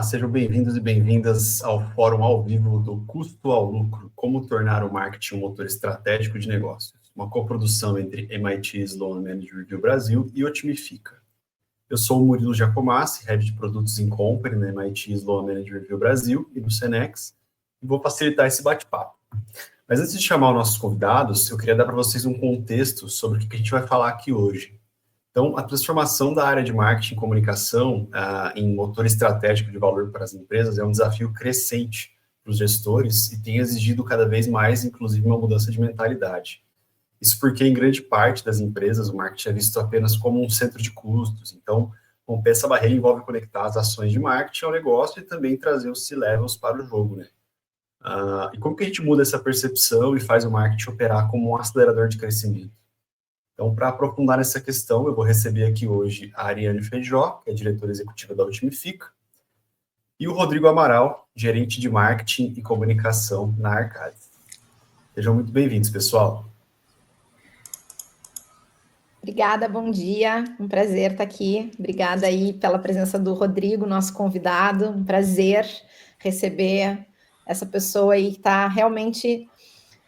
Olá, sejam bem-vindos e bem-vindas ao Fórum ao Vivo do Custo ao Lucro, como tornar o marketing um motor estratégico de negócios, uma coprodução entre MIT Sloan Management Review Brasil e Otimifica. Eu sou o Murilo Giacomassi, Head de Produtos in Company na MIT Sloan Management Review Brasil e do Cenex, e vou facilitar esse bate-papo. Mas antes de chamar os nossos convidados, eu queria dar para vocês um contexto sobre o que a gente vai falar aqui hoje. Então, a transformação da área de marketing e comunicação em motor estratégico de valor para as empresas é um desafio crescente para os gestores e tem exigido cada vez mais, inclusive, uma mudança de mentalidade. Isso porque, em grande parte das empresas, o marketing é visto apenas como um centro de custos. Então, romper essa barreira envolve conectar as ações de marketing ao negócio e também trazer os C-levels para o jogo, né? E como que a gente muda essa percepção e faz o marketing operar como um acelerador de crescimento? Então, para aprofundar nessa questão, eu vou receber aqui hoje a Ariane Feijó, que é diretora executiva da Otimifica, e o Rodrigo Amaral, gerente de marketing e comunicação na Arcades. Sejam muito bem-vindos, pessoal. Obrigada, bom dia, um prazer estar aqui. Obrigada aí pela presença do Rodrigo, nosso convidado, um prazer receber essa pessoa aí que está realmente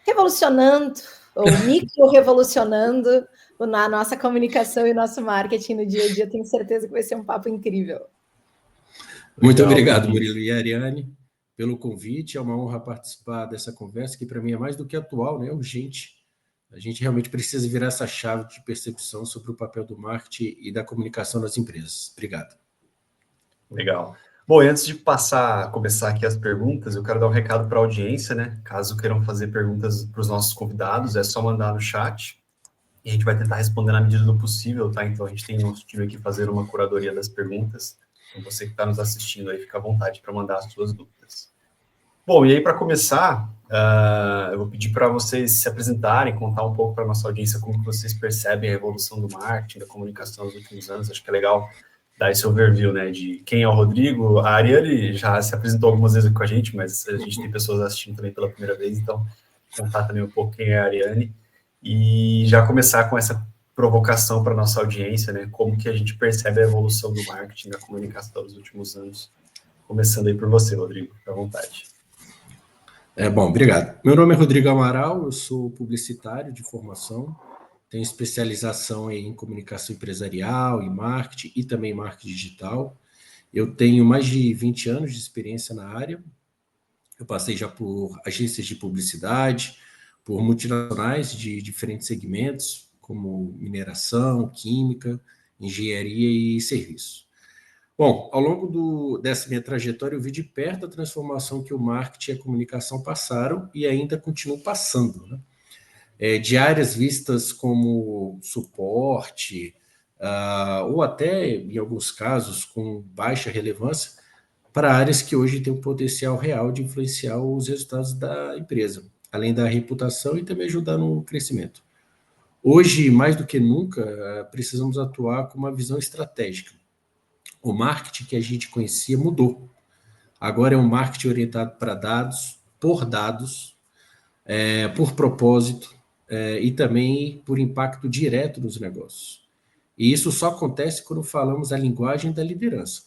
revolucionando, ou micro-revolucionando na nossa comunicação e nosso marketing no dia a dia. Tenho certeza que vai ser um papo incrível. Muito obrigado, Murilo e Ariane, pelo convite. É uma honra participar dessa conversa, que para mim é mais do que atual, né? É urgente. A gente realmente precisa virar essa chave de percepção sobre o papel do marketing e da comunicação nas empresas. Obrigado. Legal. Bom, e antes de começar aqui as perguntas, eu quero dar um recado para a audiência, né? Caso queiram fazer perguntas para os nossos convidados, é só mandar no chat e a gente vai tentar responder na medida do possível, tá? Então, a gente tem nosso time aqui fazer uma curadoria das perguntas. Então, você que está nos assistindo aí, fica à vontade para mandar as suas dúvidas. Bom, e aí, para começar, eu vou pedir para vocês se apresentarem, contar um pouco para a nossa audiência como que vocês percebem a evolução do marketing, da comunicação nos últimos anos. Acho que é legal dar esse overview, né, de quem é o Rodrigo. A Ariane já se apresentou algumas vezes com a gente, mas a gente tem pessoas assistindo também pela primeira vez, então contar também um pouco quem é a Ariane e já começar com essa provocação para a nossa audiência, né, como que a gente percebe a evolução do marketing, da comunicação nos últimos anos. Começando aí por você, Rodrigo, fica à vontade. Bom, obrigado. Meu nome é Rodrigo Amaral, eu sou publicitário de formação, tenho especialização em comunicação empresarial e marketing e também marketing digital. Eu tenho mais de 20 anos de experiência na área. Eu passei já por agências de publicidade, por multinacionais de diferentes segmentos, como mineração, química, engenharia e serviço. Bom, ao longo dessa minha trajetória, eu vi de perto a transformação que o marketing e a comunicação passaram e ainda continuam passando, né? De áreas vistas como suporte, ou até, em alguns casos, com baixa relevância, para áreas que hoje têm um potencial real de influenciar os resultados da empresa, além da reputação e também ajudar no crescimento. Hoje, mais do que nunca, precisamos atuar com uma visão estratégica. O marketing que a gente conhecia mudou. Agora é um marketing orientado para dados, por propósito, e também por impacto direto nos negócios. E isso só acontece quando falamos a linguagem da liderança.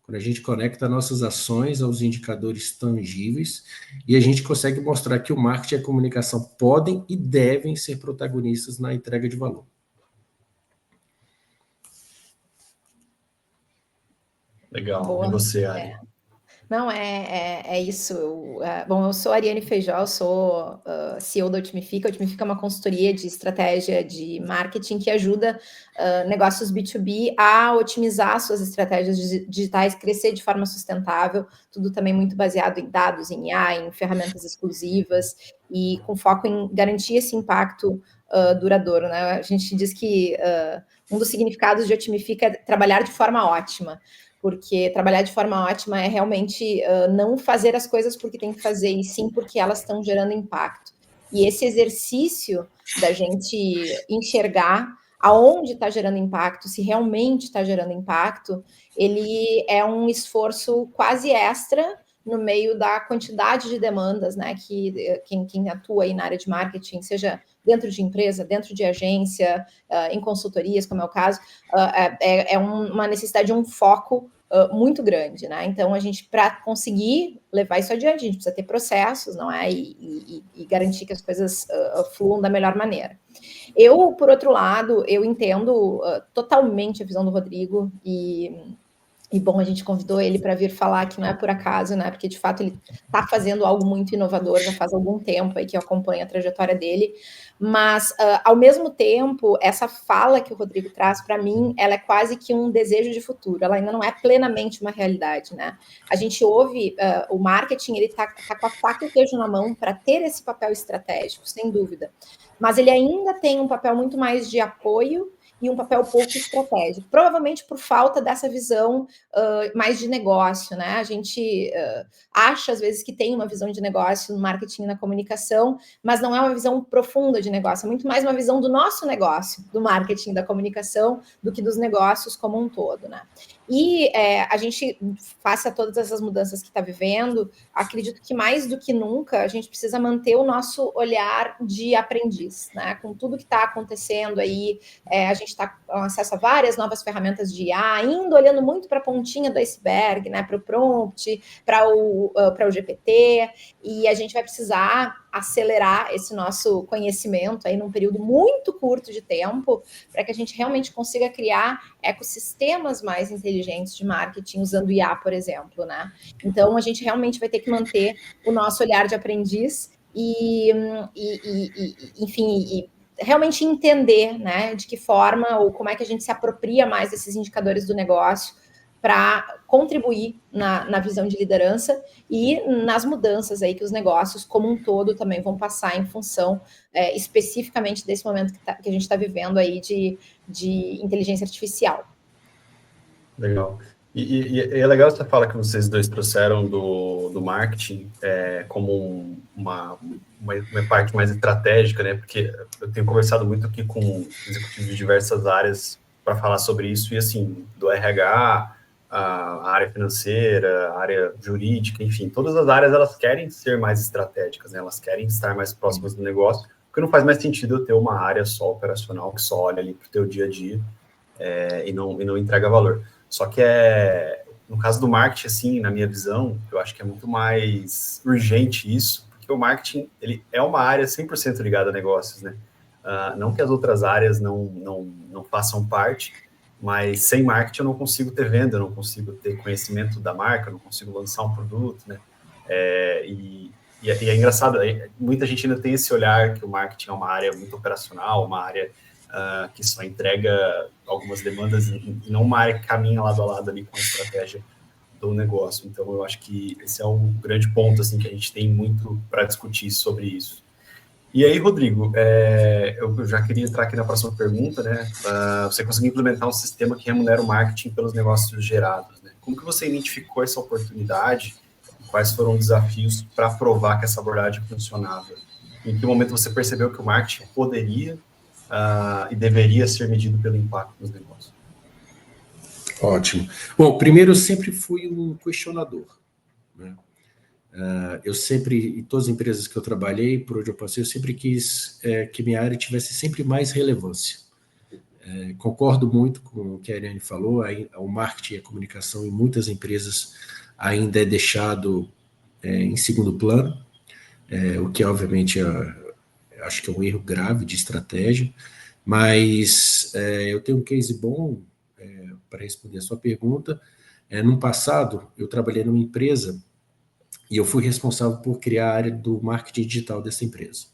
Quando a gente conecta nossas ações aos indicadores tangíveis e a gente consegue mostrar que o marketing e a comunicação podem e devem ser protagonistas na entrega de valor. Legal. Boa. E você, Ari? Não, é isso. Bom, eu sou a Ariane Feijó, eu sou CEO da Otimifica. A Otimifica é uma consultoria de estratégia de marketing que ajuda negócios B2B a otimizar suas estratégias digitais, crescer de forma sustentável, tudo também muito baseado em dados, em IA, em ferramentas exclusivas e com foco em garantir esse impacto duradouro, né? A gente diz que um dos significados de Otimifica é trabalhar de forma ótima, porque trabalhar de forma ótima é realmente não fazer as coisas porque tem que fazer, e sim porque elas estão gerando impacto. E esse exercício da gente enxergar aonde está gerando impacto, se realmente está gerando impacto, ele é um esforço quase extra no meio da quantidade de demandas, né, que quem atua aí na área de marketing, seja dentro de empresa, dentro de agência, em consultorias, como é o caso, é uma necessidade de um foco muito grande, né? Então, a gente, para conseguir levar isso adiante, a gente precisa ter processos, não é? E garantir que as coisas fluam da melhor maneira. Eu, por outro lado, eu entendo totalmente a visão do Rodrigo e bom, a gente convidou ele para vir falar que não é por acaso, né? Porque de fato ele está fazendo algo muito inovador já faz algum tempo aí que eu acompanho a trajetória dele. Mas, ao mesmo tempo, essa fala que o Rodrigo traz para mim, ela é quase que um desejo de futuro. Ela ainda não é plenamente uma realidade, né? A gente ouve o marketing, ele tá com a faca e o queijo na mão para ter esse papel estratégico, sem dúvida. Mas ele ainda tem um papel muito mais de apoio e um papel pouco estratégico, provavelmente por falta dessa visão mais de negócio, né? A gente acha, às vezes, que tem uma visão de negócio no marketing e na comunicação, mas não é uma visão profunda de negócio, é muito mais uma visão do nosso negócio, do marketing, da comunicação, do que dos negócios como um todo, né? E a gente, face a todas essas mudanças que está vivendo, acredito que mais do que nunca a gente precisa manter o nosso olhar de aprendiz, né? Com tudo que está acontecendo aí, a gente está com acesso a várias novas ferramentas de IA, ainda olhando muito para a pontinha do iceberg, né? Para o prompt, para o GPT, e a gente vai precisar acelerar esse nosso conhecimento aí num período muito curto de tempo, para que a gente realmente consiga criar ecossistemas mais inteligentes de marketing usando IA, por exemplo, né? Então, a gente realmente vai ter que manter o nosso olhar de aprendiz enfim, realmente entender, né, de que forma ou como é que a gente se apropria mais desses indicadores do negócio para contribuir na visão de liderança e nas mudanças aí que os negócios como um todo também vão passar em função especificamente desse momento que a gente está vivendo aí de inteligência artificial. Legal. E é legal você falar que vocês dois trouxeram do marketing como uma parte mais estratégica, né? Porque eu tenho conversado muito aqui com executivos de diversas áreas para falar sobre isso, e assim, do RH, a área financeira, a área jurídica, enfim, todas as áreas elas querem ser mais estratégicas, né? Elas querem estar mais próximas do negócio, porque não faz mais sentido eu ter uma área só operacional que só olha ali para o teu dia a dia e não entrega valor. Só que no caso do marketing, assim, na minha visão, eu acho que é muito mais urgente isso, porque o marketing, ele é uma área 100% ligada a negócios, né? Não que as outras áreas não façam parte, mas sem marketing eu não consigo ter venda, eu não consigo ter conhecimento da marca, eu não consigo lançar um produto, né? E é engraçado, muita gente ainda tem esse olhar que o marketing é uma área muito operacional, uma área que só entrega algumas demandas e não uma área que caminha lado a lado ali com a estratégia do negócio. Então, eu acho que esse é um grande ponto, assim, que a gente tem muito para discutir sobre isso. E aí, Rodrigo, eu já queria entrar aqui na próxima pergunta, né? Você conseguiu implementar um sistema que remunera o marketing pelos negócios gerados, né? Como que você identificou essa oportunidade? Quais foram os desafios para provar que essa abordagem funcionava? Em que momento você percebeu que o marketing poderia e deveria ser medido pelo impacto nos negócios? Ótimo. Bom, primeiro eu sempre fui um questionador, né? Eu sempre, em todas as empresas que eu trabalhei, por onde eu passei, eu sempre quis que minha área tivesse sempre mais relevância. Concordo muito com o que a Ariane falou, o marketing e a comunicação em muitas empresas ainda é deixado em segundo plano, o que obviamente acho que é um erro grave de estratégia, mas eu tenho um case bom para responder a sua pergunta. No passado, eu trabalhei numa empresa e eu fui responsável por criar a área do marketing digital dessa empresa.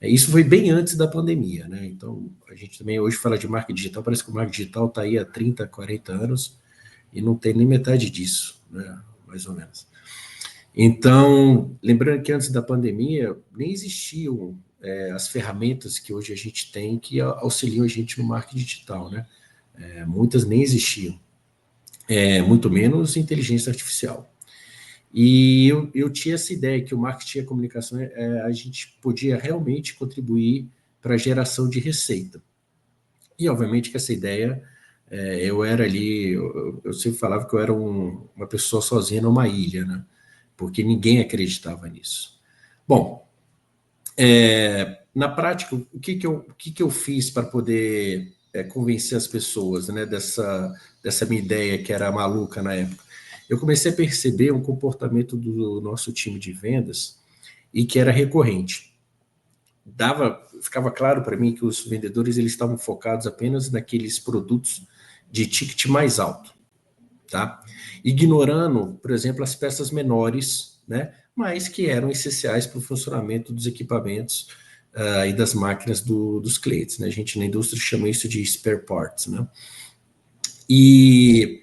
Isso foi bem antes da pandemia, né? Então, a gente também hoje fala de marketing digital, parece que o marketing digital está aí há 30, 40 anos e não tem nem metade disso, né? Mais ou menos. Então, lembrando que antes da pandemia, nem existiam as ferramentas que hoje a gente tem que auxiliam a gente no marketing digital, né? Muitas nem existiam, muito menos inteligência artificial. E eu tinha essa ideia que o marketing e a comunicação, a gente podia realmente contribuir para a geração de receita. E, obviamente, que essa ideia, eu era ali, eu sempre falava que eu era uma pessoa sozinha numa ilha, né? Porque ninguém acreditava nisso. Bom, na prática, o que eu fiz para poder convencer as pessoas, né, dessa minha ideia que era maluca na época, eu comecei a perceber um comportamento do nosso time de vendas e que era recorrente. Ficava claro para mim que os vendedores eles estavam focados apenas naqueles produtos de ticket mais alto, tá? Ignorando, por exemplo, as peças menores, né, mas que eram essenciais para o funcionamento dos equipamentos e das máquinas dos clientes, né? A gente na indústria chama isso de spare parts, né? E,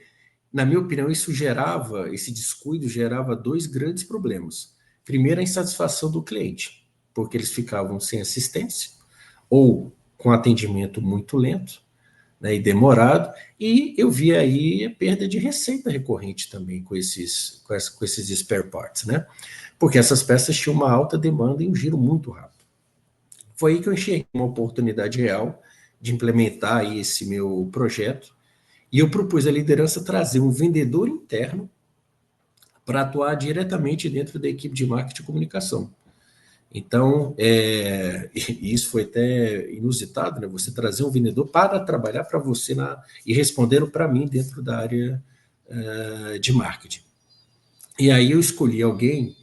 na minha opinião, esse descuido gerava dois grandes problemas. Primeiro, a insatisfação do cliente, porque eles ficavam sem assistência ou com atendimento muito lento, né, e demorado, e eu vi aí a perda de receita recorrente também com esses spare parts, né? Porque essas peças tinham uma alta demanda e um giro muito rápido. Foi aí que eu enxerguei uma oportunidade real de implementar aí esse meu projeto, e eu propus à liderança trazer um vendedor interno para atuar diretamente dentro da equipe de marketing e comunicação. Então, isso foi até inusitado, né? Você trazer um vendedor para trabalhar para você e responder para mim dentro da área de marketing. E aí eu escolhi alguém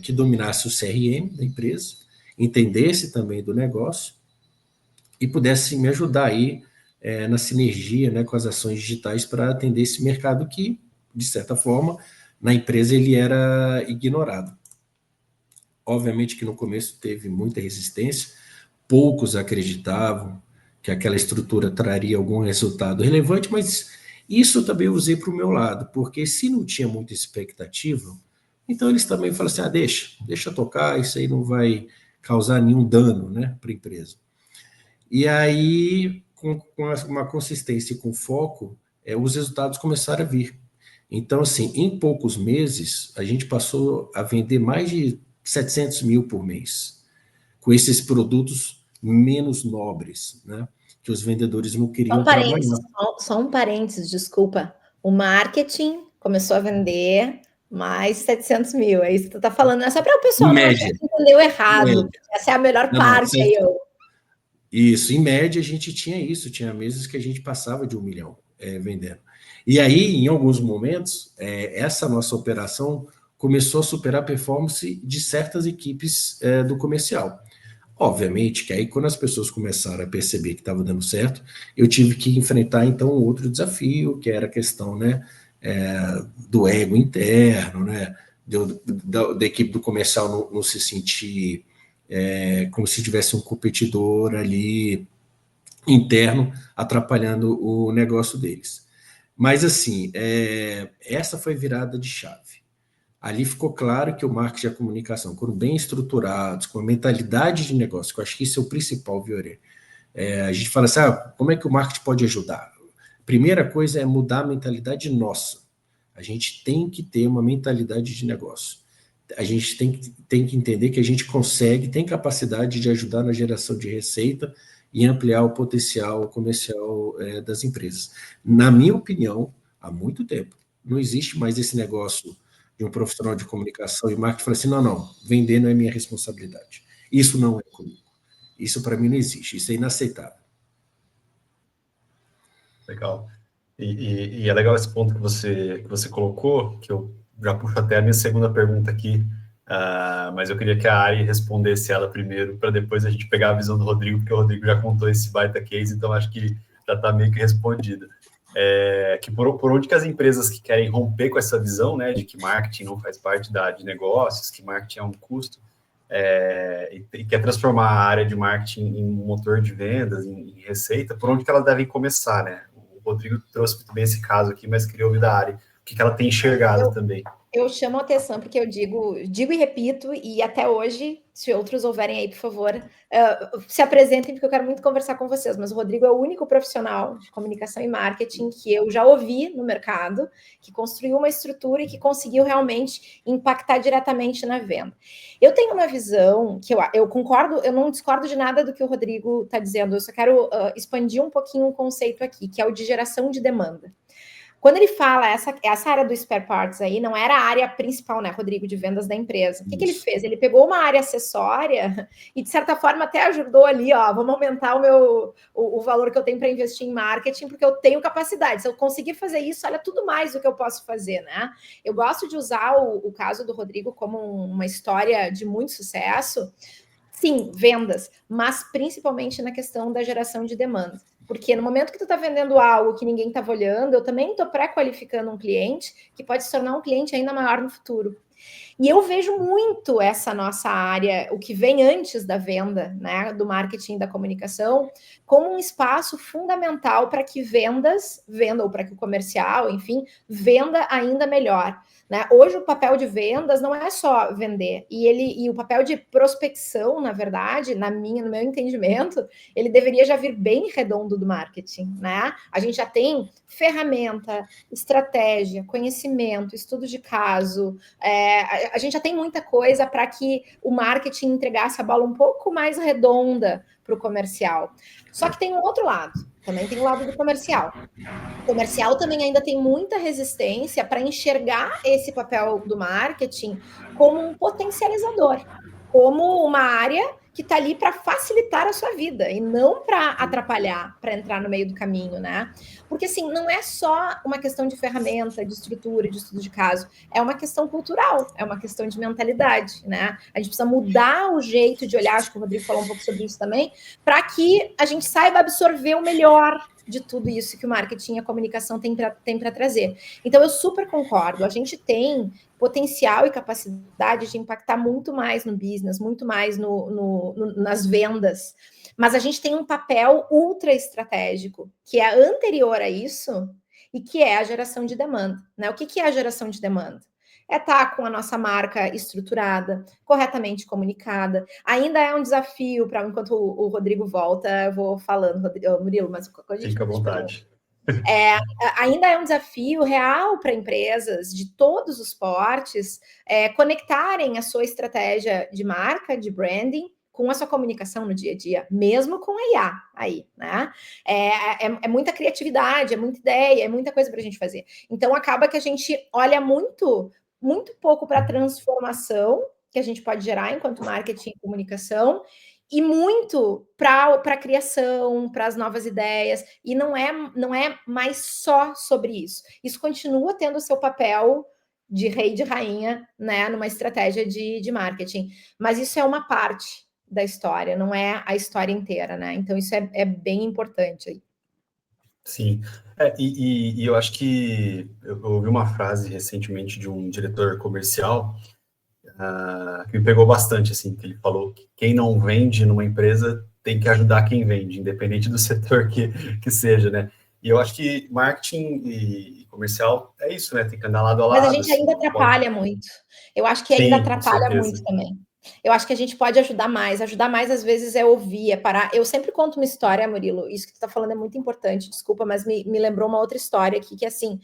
que dominasse o CRM da empresa, entendesse também do negócio e pudesse me ajudar aí na sinergia, né, com as ações digitais para atender esse mercado que, de certa forma, na empresa ele era ignorado. Obviamente que no começo teve muita resistência, poucos acreditavam que aquela estrutura traria algum resultado relevante, mas isso eu também usei para o meu lado, porque se não tinha muita expectativa, então eles também falaram assim, deixa tocar, isso aí não vai causar nenhum dano, né, para a empresa. E aí, com uma consistência e com foco, os resultados começaram a vir. Então, assim, em poucos meses, a gente passou a vender mais de 700 mil por mês, com esses produtos menos nobres, né? Que os vendedores não queriam trabalhar. Só um parênteses, desculpa. O marketing começou a vender mais 700 mil, é isso que tu está falando. É só para o pessoal não achar que entendeu errado. Essa é a melhor parte aí. Isso, em média a gente tinha isso, tinha meses que a gente passava de 1 milhão vendendo. E aí, em alguns momentos, essa nossa operação começou a superar a performance de certas equipes do comercial. Obviamente que aí, quando as pessoas começaram a perceber que estava dando certo, eu tive que enfrentar, então, outro desafio, que era a questão, né, do ego interno, né, da equipe do comercial não se sentir como se tivesse um competidor ali interno atrapalhando o negócio deles. Mas, assim, essa foi virada de chave. Ali ficou claro que o marketing e a comunicação, quando bem estruturados, com a mentalidade de negócio, que eu acho que isso é o principal, Viorê. A gente fala assim, como é que o marketing pode ajudar? Primeira coisa é mudar a mentalidade nossa. A gente tem que ter uma mentalidade de negócio. A gente tem que entender que a gente consegue, tem capacidade de ajudar na geração de receita e ampliar o potencial comercial das empresas. Na minha opinião, há muito tempo, não existe mais esse negócio de um profissional de comunicação e marketing falar assim, não, vender não é minha responsabilidade. Isso não é comigo. Isso para mim não existe, isso é inaceitável. Legal. E é legal esse ponto que você colocou, que eu já puxo até a minha segunda pergunta aqui, mas eu queria que a Ari respondesse ela primeiro, para depois a gente pegar a visão do Rodrigo, porque o Rodrigo já contou esse baita case, então acho que já está meio que respondida. Que por onde que as empresas que querem romper com essa visão, né, de que marketing não faz parte de negócios, que marketing é um custo, e quer transformar a área de marketing em um motor de vendas, em receita, por onde que elas devem começar, né? O Rodrigo trouxe muito bem esse caso aqui, mas queria ouvir da Ari, o que ela tem enxergado também. Eu chamo a atenção porque eu digo e repito, e até hoje, se outros houverem aí, por favor, se apresentem, porque eu quero muito conversar com vocês, mas o Rodrigo é o único profissional de comunicação e marketing que eu já ouvi no mercado, que construiu uma estrutura e que conseguiu realmente impactar diretamente na venda. Eu tenho uma visão que eu concordo, eu não discordo de nada do que o Rodrigo está dizendo, eu só quero expandir um pouquinho o conceito aqui, que é o de geração de demanda. Quando ele fala essa área do spare parts aí, não era a área principal, né, Rodrigo, de vendas da empresa. O que ele fez? Ele pegou uma área acessória e, de certa forma, até ajudou ali, ó, vamos aumentar o valor que eu tenho para investir em marketing, porque eu tenho capacidade. Se eu conseguir fazer isso, olha tudo mais do que eu posso fazer, né? Eu gosto de usar o caso do Rodrigo como uma história de muito sucesso. Sim, vendas, mas principalmente na questão da geração de demanda. Porque no momento que tu está vendendo algo que ninguém estava olhando, eu também estou pré-qualificando um cliente que pode se tornar um cliente ainda maior no futuro. E eu vejo muito essa nossa área, o que vem antes da venda, né, do marketing e da comunicação, como um espaço fundamental para que venda ou para que o comercial, enfim, venda ainda melhor. Né? Hoje o papel de vendas não é só vender, e o papel de prospecção, na verdade, no meu entendimento, ele deveria já vir bem redondo do marketing, né? A gente já tem ferramenta, estratégia, conhecimento, estudo de caso, a gente já tem muita coisa para que o marketing entregasse a bola um pouco mais redonda para o comercial. Só que tem um outro lado, também tem o lado do comercial. O comercial também ainda tem muita resistência para enxergar esse papel do marketing como um potencializador, como uma área que está ali para facilitar a sua vida e não para atrapalhar, para entrar no meio do caminho, né? Porque assim, não é só uma questão de ferramenta, de estrutura, de estudo de caso, é uma questão cultural, é uma questão de mentalidade, né? A gente precisa mudar o jeito de olhar, acho que o Rodrigo falou um pouco sobre isso também, para que a gente saiba absorver o melhor de tudo isso que o marketing e a comunicação tem para trazer. Então, eu super concordo. A gente tem potencial e capacidade de impactar muito mais no business, muito mais nas vendas. Mas a gente tem um papel ultra estratégico, que é anterior a isso, e que é a geração de demanda. Né? O que é a geração de demanda? É estar com a nossa marca estruturada, corretamente comunicada. Ainda é um desafio para enquanto o Rodrigo volta, eu vou falando, Murilo, mas a gente fica à vontade. Ainda é um desafio real para empresas de todos os portes conectarem a sua estratégia de marca, de branding, com a sua comunicação no dia a dia, mesmo com a IA aí, né? É muita criatividade, é muita ideia, é muita coisa para a gente fazer. Então, acaba que a gente olha muito pouco para a transformação que a gente pode gerar enquanto marketing e comunicação, e muito para a criação, para as novas ideias, e não é mais só sobre isso. Isso continua tendo o seu papel de rei e de rainha, né, numa estratégia de marketing, mas isso é uma parte da história, não é a história inteira, né? Então isso é bem importante aí. Sim, e eu acho que eu ouvi uma frase recentemente de um diretor comercial que me pegou bastante, assim, que ele falou que quem não vende numa empresa tem que ajudar quem vende, independente do setor que seja, né? E eu acho que marketing e comercial é isso, né? Tem que andar lado a lado. Mas a gente ainda atrapalha muito. Eu acho que ainda atrapalha muito também. Eu acho que a gente pode ajudar mais. Ajudar mais, às vezes, é ouvir, é parar. Eu sempre conto uma história, Murilo, isso que tu tá falando é muito importante, desculpa, mas me lembrou uma outra história aqui, que assim,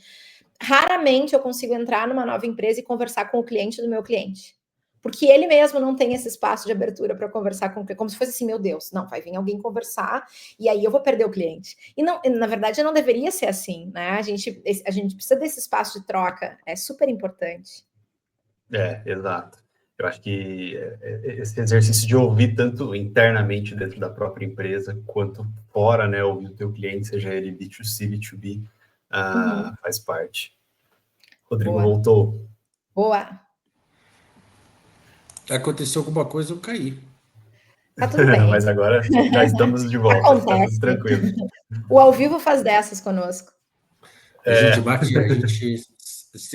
raramente eu consigo entrar numa nova empresa e conversar com o cliente do meu cliente. Porque ele mesmo não tem esse espaço de abertura para conversar com o cliente, como se fosse assim, meu Deus, não, vai vir alguém conversar e aí eu vou perder o cliente. E não, na verdade, não deveria ser assim, né? A gente precisa desse espaço de troca, é super importante. Exato. Eu acho que esse exercício de ouvir tanto internamente dentro da própria empresa, quanto fora, né, ouvir o teu cliente, seja ele B2C, B2B, faz parte. Rodrigo voltou. Boa. Aconteceu alguma coisa, eu caí. Tá tudo bem. Mas agora já estamos de volta, acontece. Tá tudo tranquilo. O ao vivo faz dessas conosco. A gente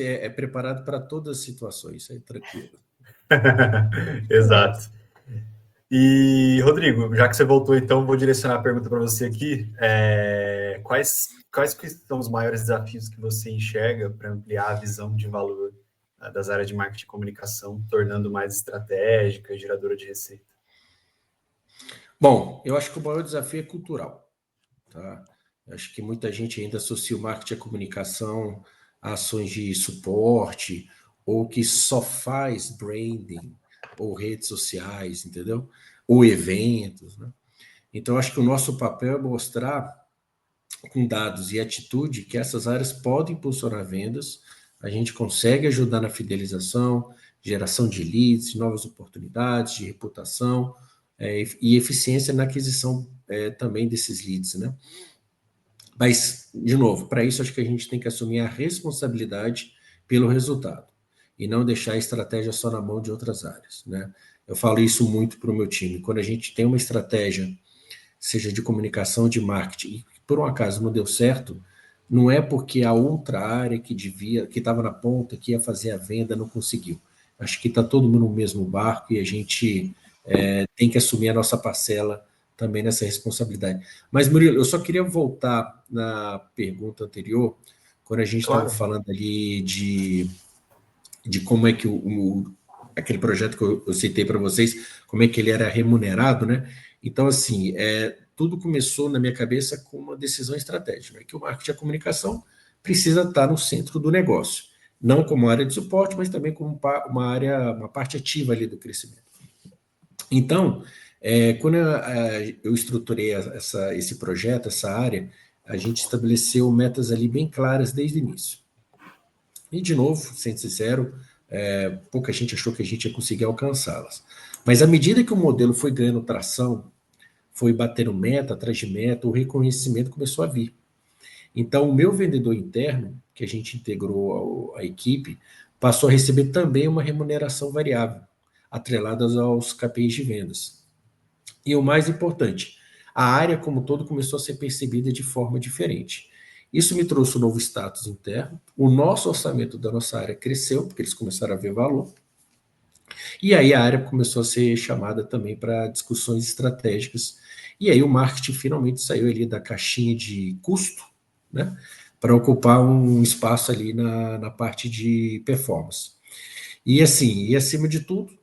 é preparado para todas as situações, aí tranquilo. Exato. E, Rodrigo, já que você voltou, então, vou direcionar a pergunta para você aqui. Quais são os maiores desafios que você enxerga para ampliar a visão de valor das áreas de marketing e comunicação, tornando mais estratégica e geradora de receita? Bom, eu acho que o maior desafio é cultural. Tá? Eu acho que muita gente ainda associa o marketing à comunicação a ações de suporte, ou que só faz branding, ou redes sociais, entendeu? Ou eventos, né? Então, acho que o nosso papel é mostrar com dados e atitude, que essas áreas podem impulsionar vendas, a gente consegue ajudar na fidelização, geração de leads, de novas oportunidades, de reputação, e eficiência na aquisição também desses leads, né? Mas, de novo, para isso acho que a gente tem que assumir a responsabilidade pelo resultado e não deixar a estratégia só na mão de outras áreas, né? Eu falo isso muito para o meu time. Quando a gente tem uma estratégia, seja de comunicação, de marketing, e por um acaso não deu certo, não é porque a outra área que estava na ponta, que ia fazer a venda, não conseguiu. Acho que está todo mundo no mesmo barco e a gente tem que assumir a nossa parcela também nessa responsabilidade. Mas, Murilo, eu só queria voltar na pergunta anterior, quando a gente estava falando ali de como é que aquele projeto que eu citei para vocês, como é que ele era remunerado, né? Então, assim, tudo começou na minha cabeça com uma decisão estratégica, né? Que o marketing e a comunicação precisa estar no centro do negócio, não como área de suporte, mas também como uma parte ativa ali do crescimento. Então, quando eu estruturei esse projeto, essa área, a gente estabeleceu metas ali bem claras desde o início. E, de novo, sendo sincero, pouca gente achou que a gente ia conseguir alcançá-las. Mas, à medida que o modelo foi ganhando tração, foi batendo meta atrás de meta, o reconhecimento começou a vir. Então, o meu vendedor interno, que a gente integrou à equipe, passou a receber também uma remuneração variável, atrelada aos KPIs de vendas. E o mais importante, a área como um todo começou a ser percebida de forma diferente. Isso me trouxe um novo status interno, o nosso orçamento da nossa área cresceu, porque eles começaram a ver valor, e aí a área começou a ser chamada também para discussões estratégicas, e aí o marketing finalmente saiu ali da caixinha de custo, né, para ocupar um espaço ali na parte de performance. E assim, e acima de tudo,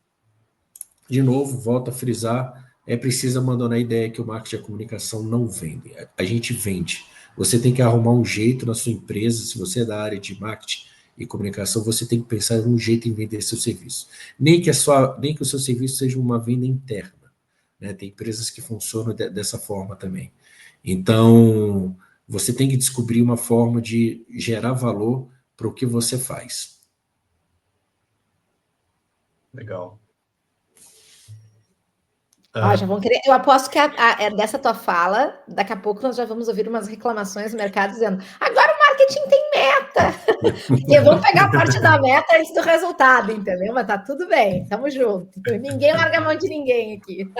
de novo, volto a frisar, é preciso abandonar a ideia que o marketing e a comunicação não vendem. A gente vende. Você tem que arrumar um jeito na sua empresa, se você é da área de marketing e comunicação, você tem que pensar em um jeito em vender seu serviço. Nem que o seu serviço seja uma venda interna, né? Tem empresas que funcionam dessa forma também. Então, você tem que descobrir uma forma de gerar valor para o que você faz. Legal. Já vão querer. Eu aposto que dessa tua fala, daqui a pouco nós já vamos ouvir umas reclamações no mercado dizendo: agora o marketing tem meta. Porque vão pegar a parte da meta antes do resultado, entendeu? Mas tá tudo bem, tamo junto. Ninguém larga a mão de ninguém aqui.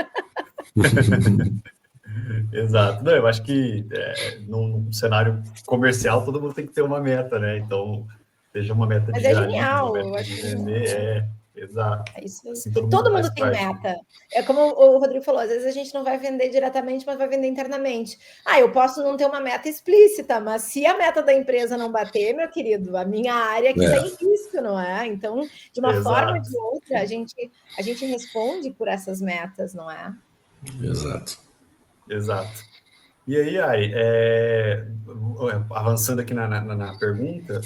Exato. Não, eu acho que num cenário comercial todo mundo tem que ter uma meta, né? Então, seja uma meta de gerar leads, uma meta de vender, exato. É isso aí. Assim, todo mundo tem meta. É como o Rodrigo falou, às vezes a gente não vai vender diretamente, mas vai vender internamente. Eu posso não ter uma meta explícita, mas se a meta da empresa não bater, meu querido, a minha área que está em risco, não é? Então, de uma forma ou de outra, a gente responde por essas metas, não é? Exato. E aí, Ari, avançando aqui na pergunta,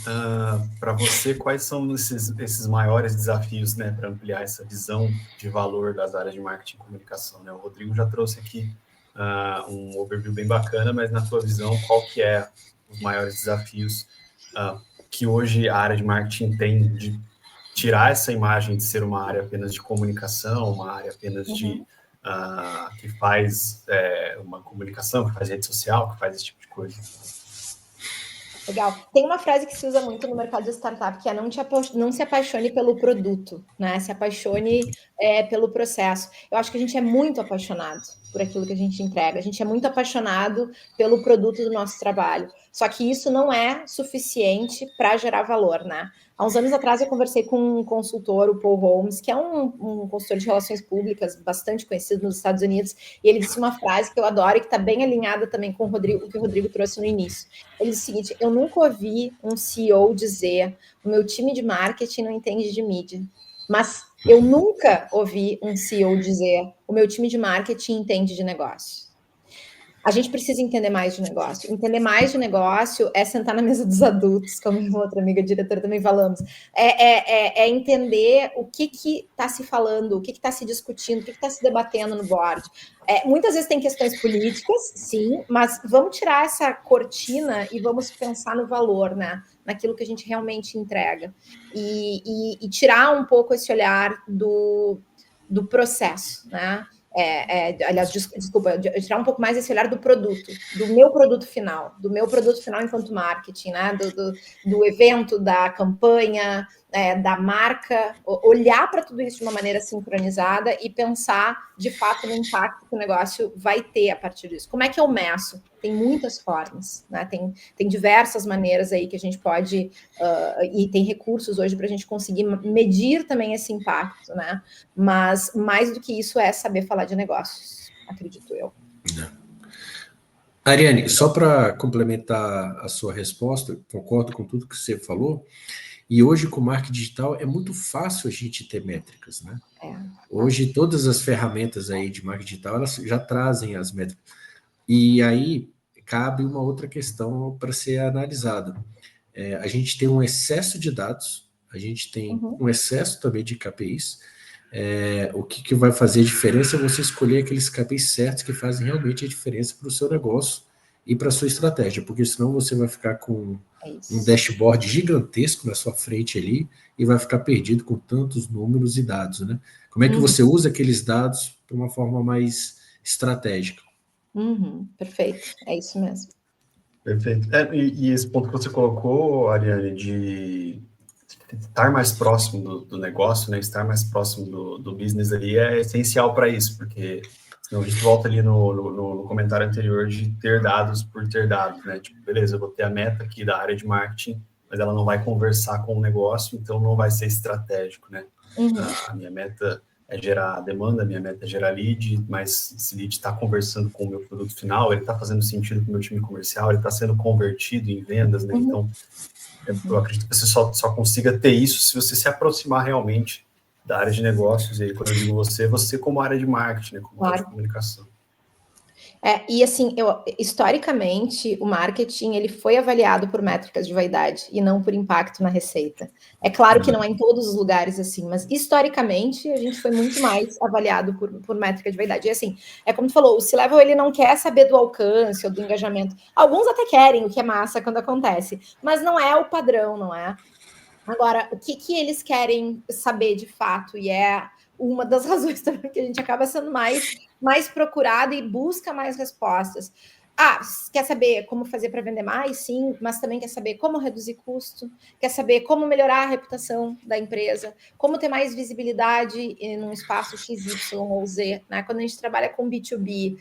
para você, quais são esses maiores desafios, né, para ampliar essa visão de valor das áreas de marketing e comunicação, né? O Rodrigo já trouxe aqui um overview bem bacana, mas na tua visão, qual que é os maiores desafios que hoje a área de marketing tem de tirar essa imagem de ser uma área apenas de comunicação, uma área apenas de que faz uma comunicação, que faz rede social, que faz esse tipo de coisa. Legal. Tem uma frase que se usa muito no mercado de startup, que é não se apaixone pelo produto, né? Se apaixone pelo processo. Eu acho que a gente é muito apaixonado por aquilo que a gente entrega. A gente é muito apaixonado pelo produto do nosso trabalho. Só que isso não é suficiente para gerar valor, né? Há uns anos atrás eu conversei com um consultor, o Paul Holmes, que é um consultor de relações públicas bastante conhecido nos Estados Unidos, e ele disse uma frase que eu adoro e que está bem alinhada também com o que o Rodrigo trouxe no início. Ele disse o seguinte: eu nunca ouvi um CEO dizer: o meu time de marketing não entende de mídia. Mas eu nunca ouvi um CEO dizer: o meu time de marketing entende de negócio. A gente precisa entender mais de negócio. Entender mais de negócio é sentar na mesa dos adultos, como minha outra amiga diretora também falamos. É entender o que está se falando, o que está se discutindo, o que está se debatendo no board. Muitas vezes tem questões políticas, sim, mas vamos tirar essa cortina e vamos pensar no valor, né? Naquilo que a gente realmente entrega. E tirar um pouco esse olhar do processo, né? Aliás, desculpa, tirar um pouco mais esse olhar do produto, do meu produto final enquanto marketing, né? Do evento, da campanha, da marca, olhar para tudo isso de uma maneira sincronizada e pensar, de fato, no impacto que o negócio vai ter a partir disso. Como é que eu meço? Tem muitas formas, né? Tem diversas maneiras aí que a gente pode, e tem recursos hoje para a gente conseguir medir também esse impacto, né? Mas mais do que isso é saber falar de negócios, acredito eu. Ariane, só para complementar a sua resposta, concordo com tudo que você falou, e hoje com o marketing digital é muito fácil a gente ter métricas, né? Hoje todas as ferramentas aí de marketing digital, elas já trazem as métricas. E aí cabe uma outra questão para ser analisada. A gente tem um excesso de dados, a gente tem um excesso também de KPIs. O que vai fazer a diferença é você escolher aqueles KPIs certos que fazem realmente a diferença para o seu negócio e para a sua estratégia, porque senão você vai ficar com um dashboard gigantesco na sua frente ali e vai ficar perdido com tantos números e dados, né? Como é que você usa aqueles dados de uma forma mais estratégica? Perfeito, é isso mesmo. Perfeito. E esse ponto que você colocou, Ariane, de estar mais próximo do negócio, né, estar mais próximo do business ali é essencial para isso, porque senão a gente volta ali no comentário anterior de ter dados por ter dados, né? Tipo, beleza, eu vou ter a meta aqui da área de marketing, mas ela não vai conversar com o negócio, então não vai ser estratégico, né? A minha meta é gerar demanda, a minha meta é gerar lead, mas esse lead está conversando com o meu produto final, ele está fazendo sentido com o meu time comercial, ele está sendo convertido em vendas, né? Então, eu acredito que você só consiga ter isso se você se aproximar realmente da área de negócios, e aí quando eu digo você como área de marketing, né, como área de comunicação. E assim, historicamente, o marketing ele foi avaliado por métricas de vaidade e não por impacto na receita. É claro que não é em todos os lugares assim, mas historicamente a gente foi muito mais avaliado por métrica de vaidade. E assim, é como tu falou, o C-Level ele não quer saber do alcance ou do engajamento. Alguns até querem, o que é massa quando acontece, mas não é o padrão, não é? Agora, o que eles querem saber de fato, e é uma das razões também que a gente acaba sendo mais procurado e busca mais respostas. Quer saber como fazer para vender mais? Sim, mas também quer saber como reduzir custo, quer saber como melhorar a reputação da empresa, como ter mais visibilidade num espaço X, Y ou Z. Né? Quando a gente trabalha com B2B,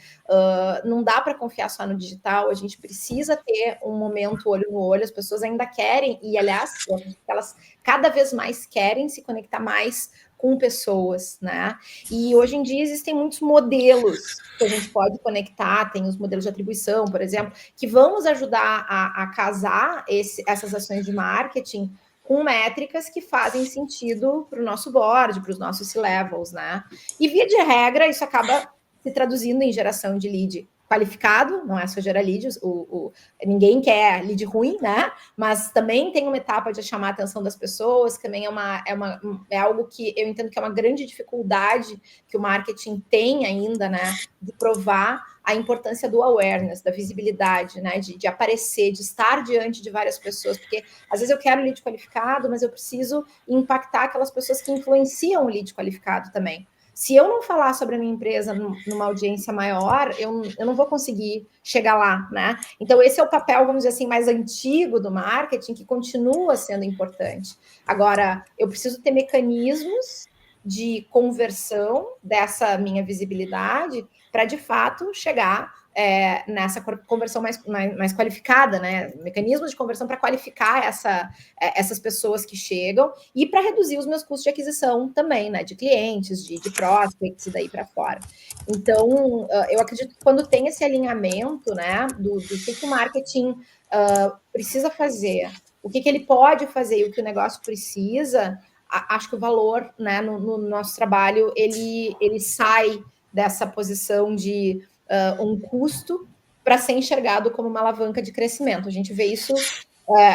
não dá para confiar só no digital, a gente precisa ter um momento olho no olho, as pessoas ainda querem, e aliás, elas cada vez mais querem se conectar mais com pessoas, né? E hoje em dia existem muitos modelos que a gente pode conectar, tem os modelos de atribuição, por exemplo, que vão nos ajudar a casar essas ações de marketing com métricas que fazem sentido para o nosso board, para os nossos C-levels, né? E via de regra, isso acaba se traduzindo em geração de lead qualificado, não é só gerar leads, ninguém quer lead ruim, né? Mas também tem uma etapa de chamar a atenção das pessoas, que também é algo que eu entendo que é uma grande dificuldade que o marketing tem ainda, né? De provar a importância do awareness, da visibilidade, né? De aparecer, de estar diante de várias pessoas, porque às vezes eu quero lead qualificado, mas eu preciso impactar aquelas pessoas que influenciam o lead qualificado também. Se eu não falar sobre a minha empresa numa audiência maior, eu não vou conseguir chegar lá, né? Então, esse é o papel, vamos dizer assim, mais antigo do marketing, que continua sendo importante. Agora, eu preciso ter mecanismos de conversão dessa minha visibilidade para, de fato, chegar nessa conversão mais qualificada, né? Mecanismos de conversão para qualificar essas pessoas que chegam e para reduzir os meus custos de aquisição também, né? De clientes, de prospects e daí para fora. Então, eu acredito que quando tem esse alinhamento, né? Do que o marketing precisa fazer, o que ele pode fazer e o que o negócio precisa, acho que o valor, né? No nosso trabalho, ele sai dessa posição de um custo para ser enxergado como uma alavanca de crescimento. A gente vê isso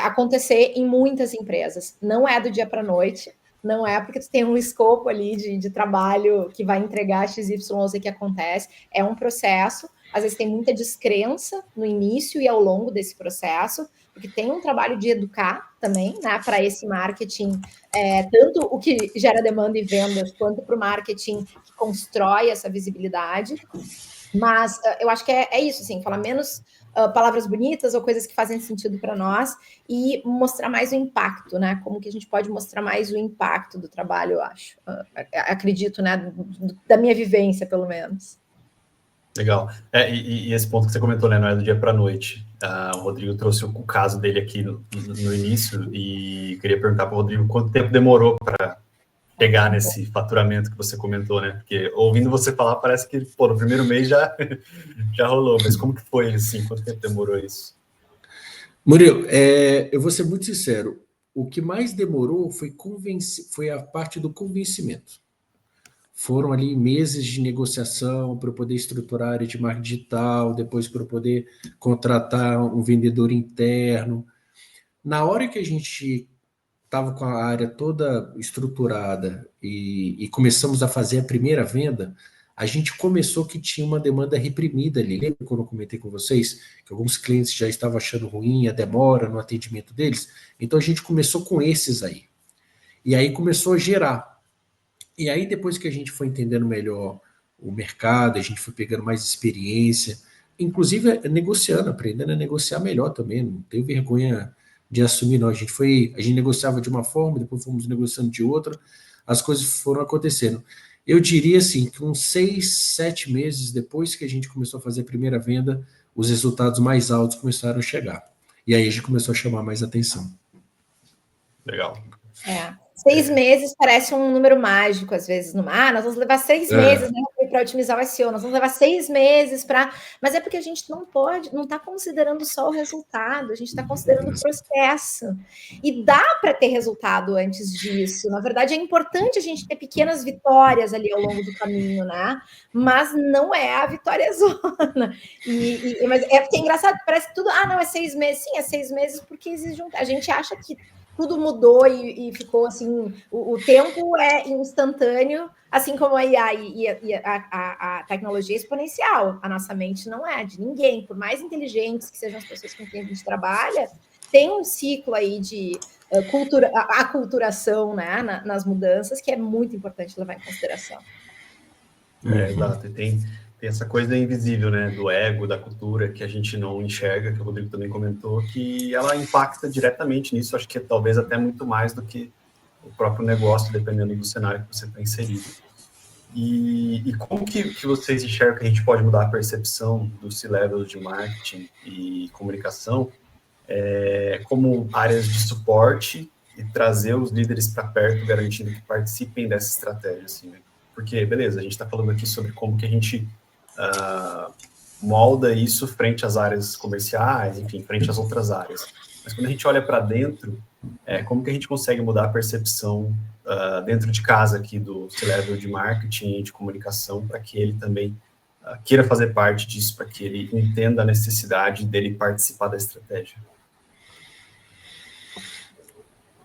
acontecer em muitas empresas. Não é do dia para a noite, não é porque tu tem um escopo ali de trabalho que vai entregar XYZ que acontece, é um processo, às vezes tem muita descrença no início e ao longo desse processo, porque tem um trabalho de educar também, né, para esse marketing, tanto o que gera demanda e vendas, quanto para o marketing que constrói essa visibilidade. Mas eu acho que é isso, assim, falar menos palavras bonitas ou coisas que fazem sentido para nós e mostrar mais o impacto, né? Como que a gente pode mostrar mais o impacto do trabalho, eu acho. Acredito, né? Da minha vivência, pelo menos. Legal. E esse ponto que você comentou, né? Não é do dia para a noite. O Rodrigo trouxe o caso dele aqui no início e queria perguntar para o Rodrigo quanto tempo demorou para chegar nesse faturamento que você comentou, né? Porque ouvindo você falar, parece que, pô, no primeiro mês já rolou, mas como que foi, assim? Quanto tempo demorou isso? Murilo, eu vou ser muito sincero, o que mais demorou foi a parte do convencimento. Foram ali meses de negociação para eu poder estruturar a área de marketing digital, depois para eu poder contratar um vendedor interno. Na hora que a gente estava com a área toda estruturada e começamos a fazer a primeira venda, a gente começou que tinha uma demanda reprimida ali. Lembra quando eu comentei com vocês que alguns clientes já estavam achando ruim a demora no atendimento deles? Então a gente começou com esses aí. E aí começou a gerar. E aí depois que a gente foi entendendo melhor o mercado, a gente foi pegando mais experiência, inclusive negociando, aprendendo a negociar melhor também, não tenho vergonha de assumir, não. A gente negociava de uma forma, depois fomos negociando de outra, as coisas foram acontecendo. Eu diria assim, que uns 6, 7 meses depois que a gente começou a fazer a primeira venda, os resultados mais altos começaram a chegar. E aí a gente começou a chamar mais atenção. Legal. 6 meses parece um número mágico, às vezes, nós vamos levar 6 meses, né, para otimizar o SEO, nós vamos levar 6 meses para. Mas é porque a gente não está considerando só o resultado, a gente está considerando o processo. E dá para ter resultado antes disso. Na verdade, é importante a gente ter pequenas vitórias ali ao longo do caminho, né? Mas não é a vitória zona. Mas é porque é engraçado, parece que tudo. Não, é 6 meses. Sim, é 6 meses porque exige a gente acha que tudo mudou e ficou assim, o tempo é instantâneo, assim como a IA e a tecnologia é exponencial. A nossa mente não é de ninguém, por mais inteligentes que sejam as pessoas com quem a gente trabalha, tem um ciclo aí de aculturação, né, nas mudanças, que é muito importante levar em consideração. Exato, e tem essa coisa invisível, né, do ego, da cultura, que a gente não enxerga, que o Rodrigo também comentou, que ela impacta diretamente nisso, acho que talvez até muito mais do que o próprio negócio, dependendo do cenário que você está inserido. E como que vocês enxergam que a gente pode mudar a percepção dos C-levels de marketing e comunicação como áreas de suporte e trazer os líderes para perto, garantindo que participem dessa estratégia, assim, né? Porque, beleza, a gente está falando aqui sobre como que a gente molda isso frente às áreas comerciais, enfim, frente às outras áreas. Mas quando a gente olha para dentro, como que a gente consegue mudar a percepção dentro de casa aqui do C-level de marketing e de comunicação para que ele também queira fazer parte disso, para que ele entenda a necessidade dele participar da estratégia?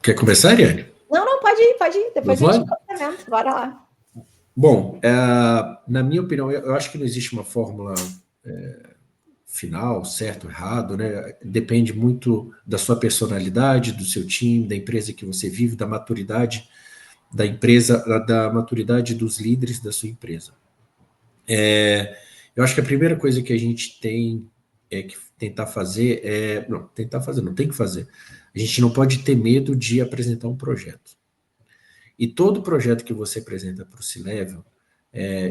Quer começar, Ariane? Não, pode ir. Depois a gente complementa, bora lá. Bom, na minha opinião, eu acho que não existe uma fórmula final, certo, errado, né? Depende muito da sua personalidade, do seu time, da empresa que você vive, da maturidade da empresa, da maturidade dos líderes da sua empresa. Eu acho que a primeira coisa que a gente tem que tentar fazer não tem que fazer. A gente não pode ter medo de apresentar um projeto. E todo projeto que você apresenta para o C-Level,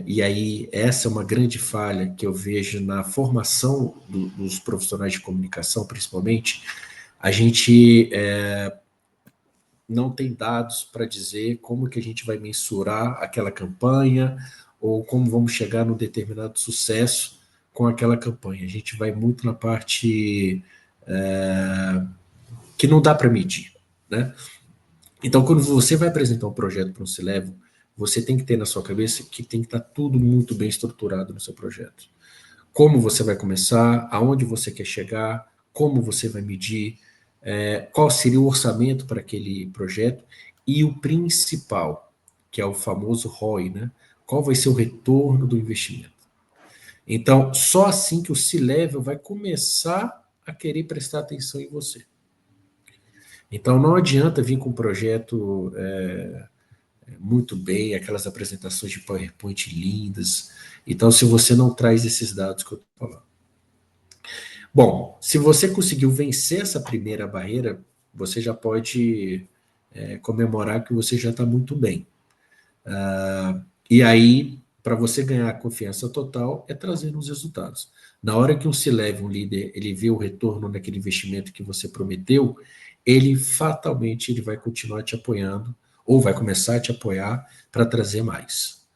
e aí essa é uma grande falha que eu vejo na formação dos profissionais de comunicação, principalmente, a gente não tem dados para dizer como que a gente vai mensurar aquela campanha ou como vamos chegar num determinado sucesso com aquela campanha. A gente vai muito na parte que não dá para medir, né? Então, quando você vai apresentar um projeto para um C-Level, você tem que ter na sua cabeça que tem que estar tudo muito bem estruturado no seu projeto. como você vai começar, aonde você quer chegar, como você vai medir, qual seria o orçamento para aquele projeto e o principal, que é o famoso ROI, né? Qual vai ser o retorno do investimento? Então, só assim que o C-Level vai começar a querer prestar atenção em você. Então, não adianta vir com um projeto muito bem, aquelas apresentações de PowerPoint lindas. Então, se você não traz esses dados que eu estou falando. Bom, se você conseguiu vencer essa primeira barreira, você já pode comemorar que você já está muito bem. E aí, para você ganhar a confiança total, é trazendo os resultados. Na hora que um C-Level, um líder, ele vê o retorno naquele investimento que você prometeu, ele fatalmente ele vai continuar te apoiando, ou vai começar a te apoiar para trazer mais.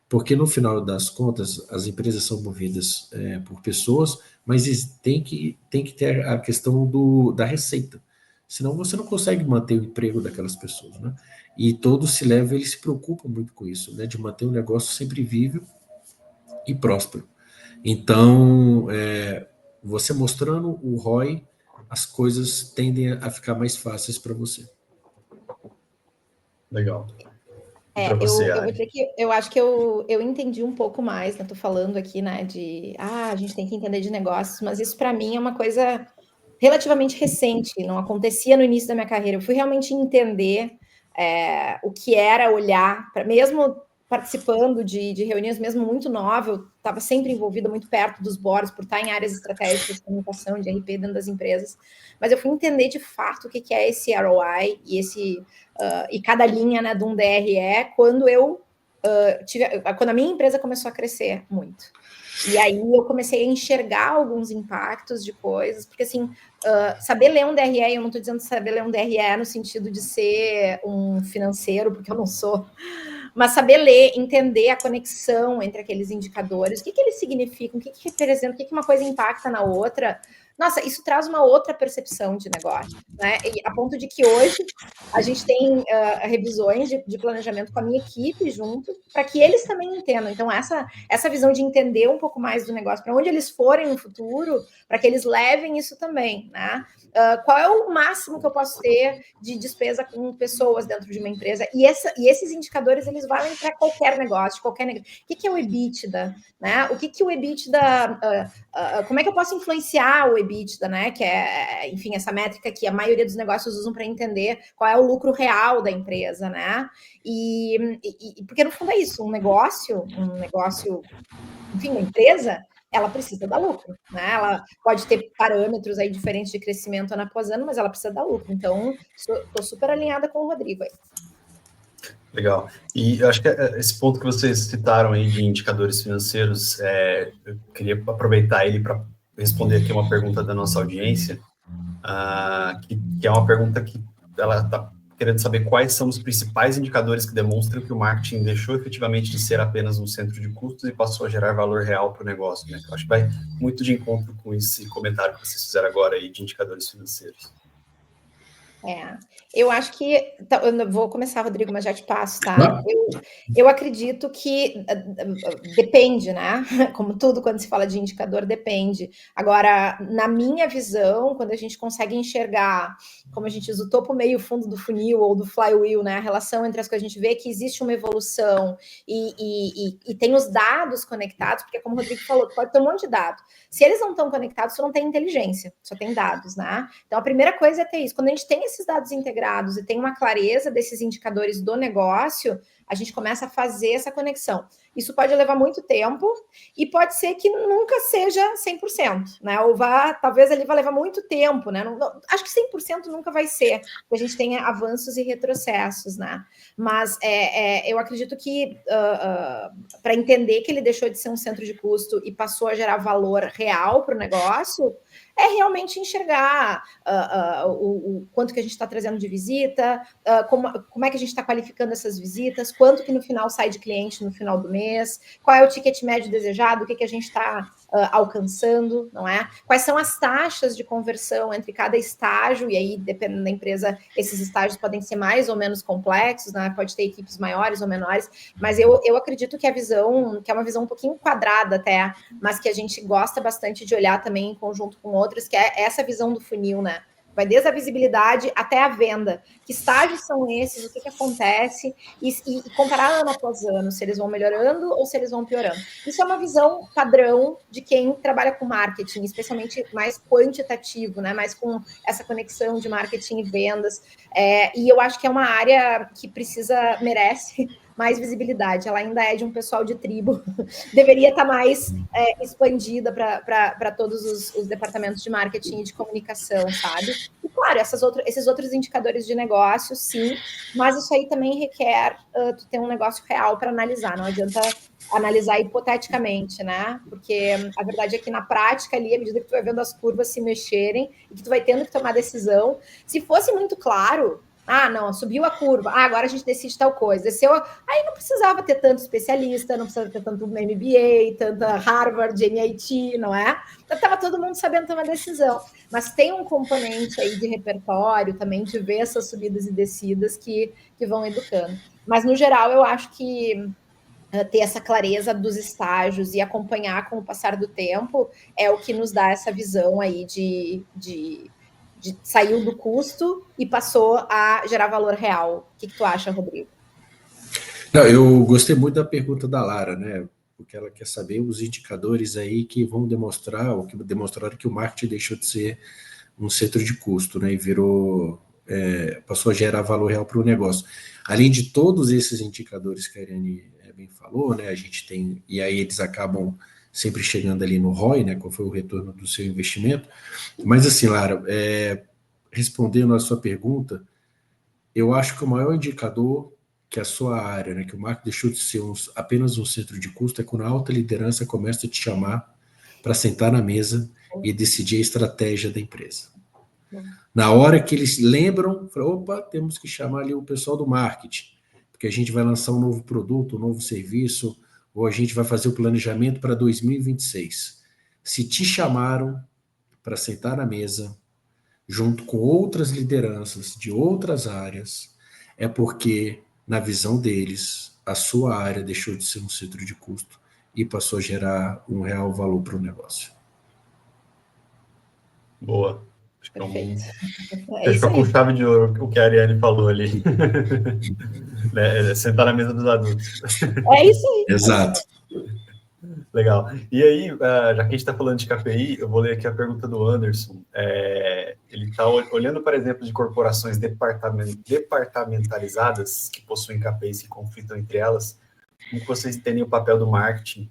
Porque no final das contas, as empresas são movidas por pessoas, mas tem que ter a questão da receita. Senão você não consegue manter o emprego daquelas pessoas, né? E todo C-Level, ele se preocupa muito com isso, né? De manter um negócio sempre vivo e próspero. Então, você mostrando o ROI, as coisas tendem a ficar mais fáceis para você. Legal. E para você, eu vou dizer que eu acho que eu entendi um pouco mais, né? Tô falando aqui, né, a gente tem que entender de negócios, mas isso para mim é uma coisa relativamente recente, não acontecia no início da minha carreira. Eu fui realmente entender o que era olhar, mesmo participando de reuniões, mesmo muito nova, eu estava sempre envolvida muito perto dos boards, por estar em áreas estratégicas de comunicação, de RP dentro das empresas, mas eu fui entender de fato o que é esse ROI e cada linha, né, de um DRE, quando quando a minha empresa começou a crescer muito. E aí eu comecei a enxergar alguns impactos de coisas, porque assim, saber ler um DRE, eu não estou dizendo saber ler um DRE no sentido de ser um financeiro, porque eu não sou, mas saber ler, entender a conexão entre aqueles indicadores, o que eles significam, o que representa, o que uma coisa impacta na outra. Nossa, isso traz uma outra percepção de negócio, né? E a ponto de que hoje a gente tem revisões de planejamento com a minha equipe junto, para que eles também entendam. Então, essa visão de entender um pouco mais do negócio, para onde eles forem no futuro, para que eles levem isso também, né? Qual é o máximo que eu posso ter de despesa com pessoas dentro de uma empresa? E esses indicadores, eles valem para qualquer negócio, O que é o EBITDA? Né? O que o EBITDA... como é que eu posso influenciar o EBITDA, né? Que é, enfim, essa métrica que a maioria dos negócios usam para entender qual é o lucro real da empresa, né? E porque no fundo é isso, um negócio, enfim, uma empresa, ela precisa dar lucro, né? Ela pode ter parâmetros aí diferentes de crescimento ano após ano, mas ela precisa dar lucro. Então, estou super alinhada com o Rodrigo aí. Legal. E eu acho que esse ponto que vocês citaram aí de indicadores financeiros, eu queria aproveitar ele para responder aqui uma pergunta da nossa audiência, que é uma pergunta que ela está querendo saber quais são os principais indicadores que demonstram que o marketing deixou efetivamente de ser apenas um centro de custos e passou a gerar valor real para o negócio, né? Eu acho que vai muito de encontro com esse comentário que vocês fizeram agora aí de indicadores financeiros. Eu acho que... eu vou começar, Rodrigo, mas já te passo, tá? Eu acredito que depende, né? Como tudo, quando se fala de indicador, depende. Agora, na minha visão, quando a gente consegue enxergar, como a gente diz, o topo, meio, fundo do funil ou do flywheel, né? A relação entre as coisas, a gente vê que existe uma evolução e tem os dados conectados, porque como o Rodrigo falou, pode ter um monte de dados. Se eles não estão conectados, você não tem inteligência, só tem dados, né? Então, a primeira coisa é ter isso. Quando a gente tem esses dados integrados e tem uma clareza desses indicadores do negócio, a gente começa a fazer essa conexão. Isso pode levar muito tempo e pode ser que nunca seja 100%, né? Ou talvez ele vai levar muito tempo, né? Acho que 100% nunca vai ser, porque a gente tem avanços e retrocessos, né? Mas eu acredito que para entender que ele deixou de ser um centro de custo e passou a gerar valor real para o negócio, é realmente enxergar o quanto que a gente está trazendo de visita, como é que a gente está qualificando essas visitas, quanto que no final sai de cliente no final do mês, mês, qual é o ticket médio desejado, o que a gente está alcançando, não é? Quais são as taxas de conversão entre cada estágio, e aí, dependendo da empresa, esses estágios podem ser mais ou menos complexos, né? Pode ter equipes maiores ou menores, mas eu acredito que a visão, que é uma visão um pouquinho quadrada até, mas que a gente gosta bastante de olhar também em conjunto com outros, que é essa visão do funil, né? Vai desde a visibilidade até a venda. Que estágios são esses? O que acontece? E comparar ano após ano, se eles vão melhorando ou se eles vão piorando. Isso é uma visão padrão de quem trabalha com marketing, especialmente mais quantitativo, né? Mais com essa conexão de marketing e vendas. E eu acho que é uma área que merece mais visibilidade. Ela ainda é de um pessoal de tribo. Deveria estar mais expandida para todos os departamentos de marketing e de comunicação, sabe? E, claro, esses outros indicadores de negócio, sim, mas isso aí também requer tu ter um negócio real para analisar. Não adianta analisar hipoteticamente, né? Porque a verdade é que na prática ali, à medida que tu vai vendo as curvas se mexerem e que tu vai tendo que tomar decisão, se fosse muito claro, não, subiu a curva, agora a gente decide tal coisa, desceu, aí não precisava ter tanto especialista, não precisava ter tanto MBA, tanta Harvard, MIT, não é? Então, estava todo mundo sabendo tomar decisão, mas tem um componente aí de repertório também, de ver essas subidas e descidas que vão educando. Mas, no geral, eu acho que ter essa clareza dos estágios e acompanhar com o passar do tempo é o que nos dá essa visão aí de saiu do custo e passou a gerar valor real. O que tu acha, Rodrigo? Não, eu gostei muito da pergunta da Lara, né? Porque ela quer saber os indicadores aí que vão demonstrar, ou que demonstraram que o marketing deixou de ser um centro de custo, né? E passou a gerar valor real para o negócio. Além de todos esses indicadores que a Ariane bem falou, né? A gente tem, e aí eles acabam sempre chegando ali no ROI, né? Qual foi o retorno do seu investimento. Mas assim, Lara, respondendo a sua pergunta, eu acho que o maior indicador que a sua área, né, que o marketing deixou de ser apenas um centro de custo, é quando a alta liderança começa a te chamar para sentar na mesa e decidir a estratégia da empresa. Na hora que eles lembram, falam, opa, temos que chamar ali o pessoal do marketing, porque a gente vai lançar um novo produto, um novo serviço, ou a gente vai fazer o planejamento para 2026. Se te chamaram para sentar na mesa, junto com outras lideranças de outras áreas, é porque, na visão deles, a sua área deixou de ser um centro de custo e passou a gerar um real valor para o negócio. Boa. Acho que isso ficou com chave de ouro o que a Ariane falou ali. Sentar na mesa dos adultos. É isso aí. Exato. Legal. E aí, já que a gente está falando de KPI, eu vou ler aqui a pergunta do Anderson. Ele está olhando para exemplos de corporações departamentalizadas que possuem KPIs que conflitam entre elas. Como vocês entendem o papel do marketing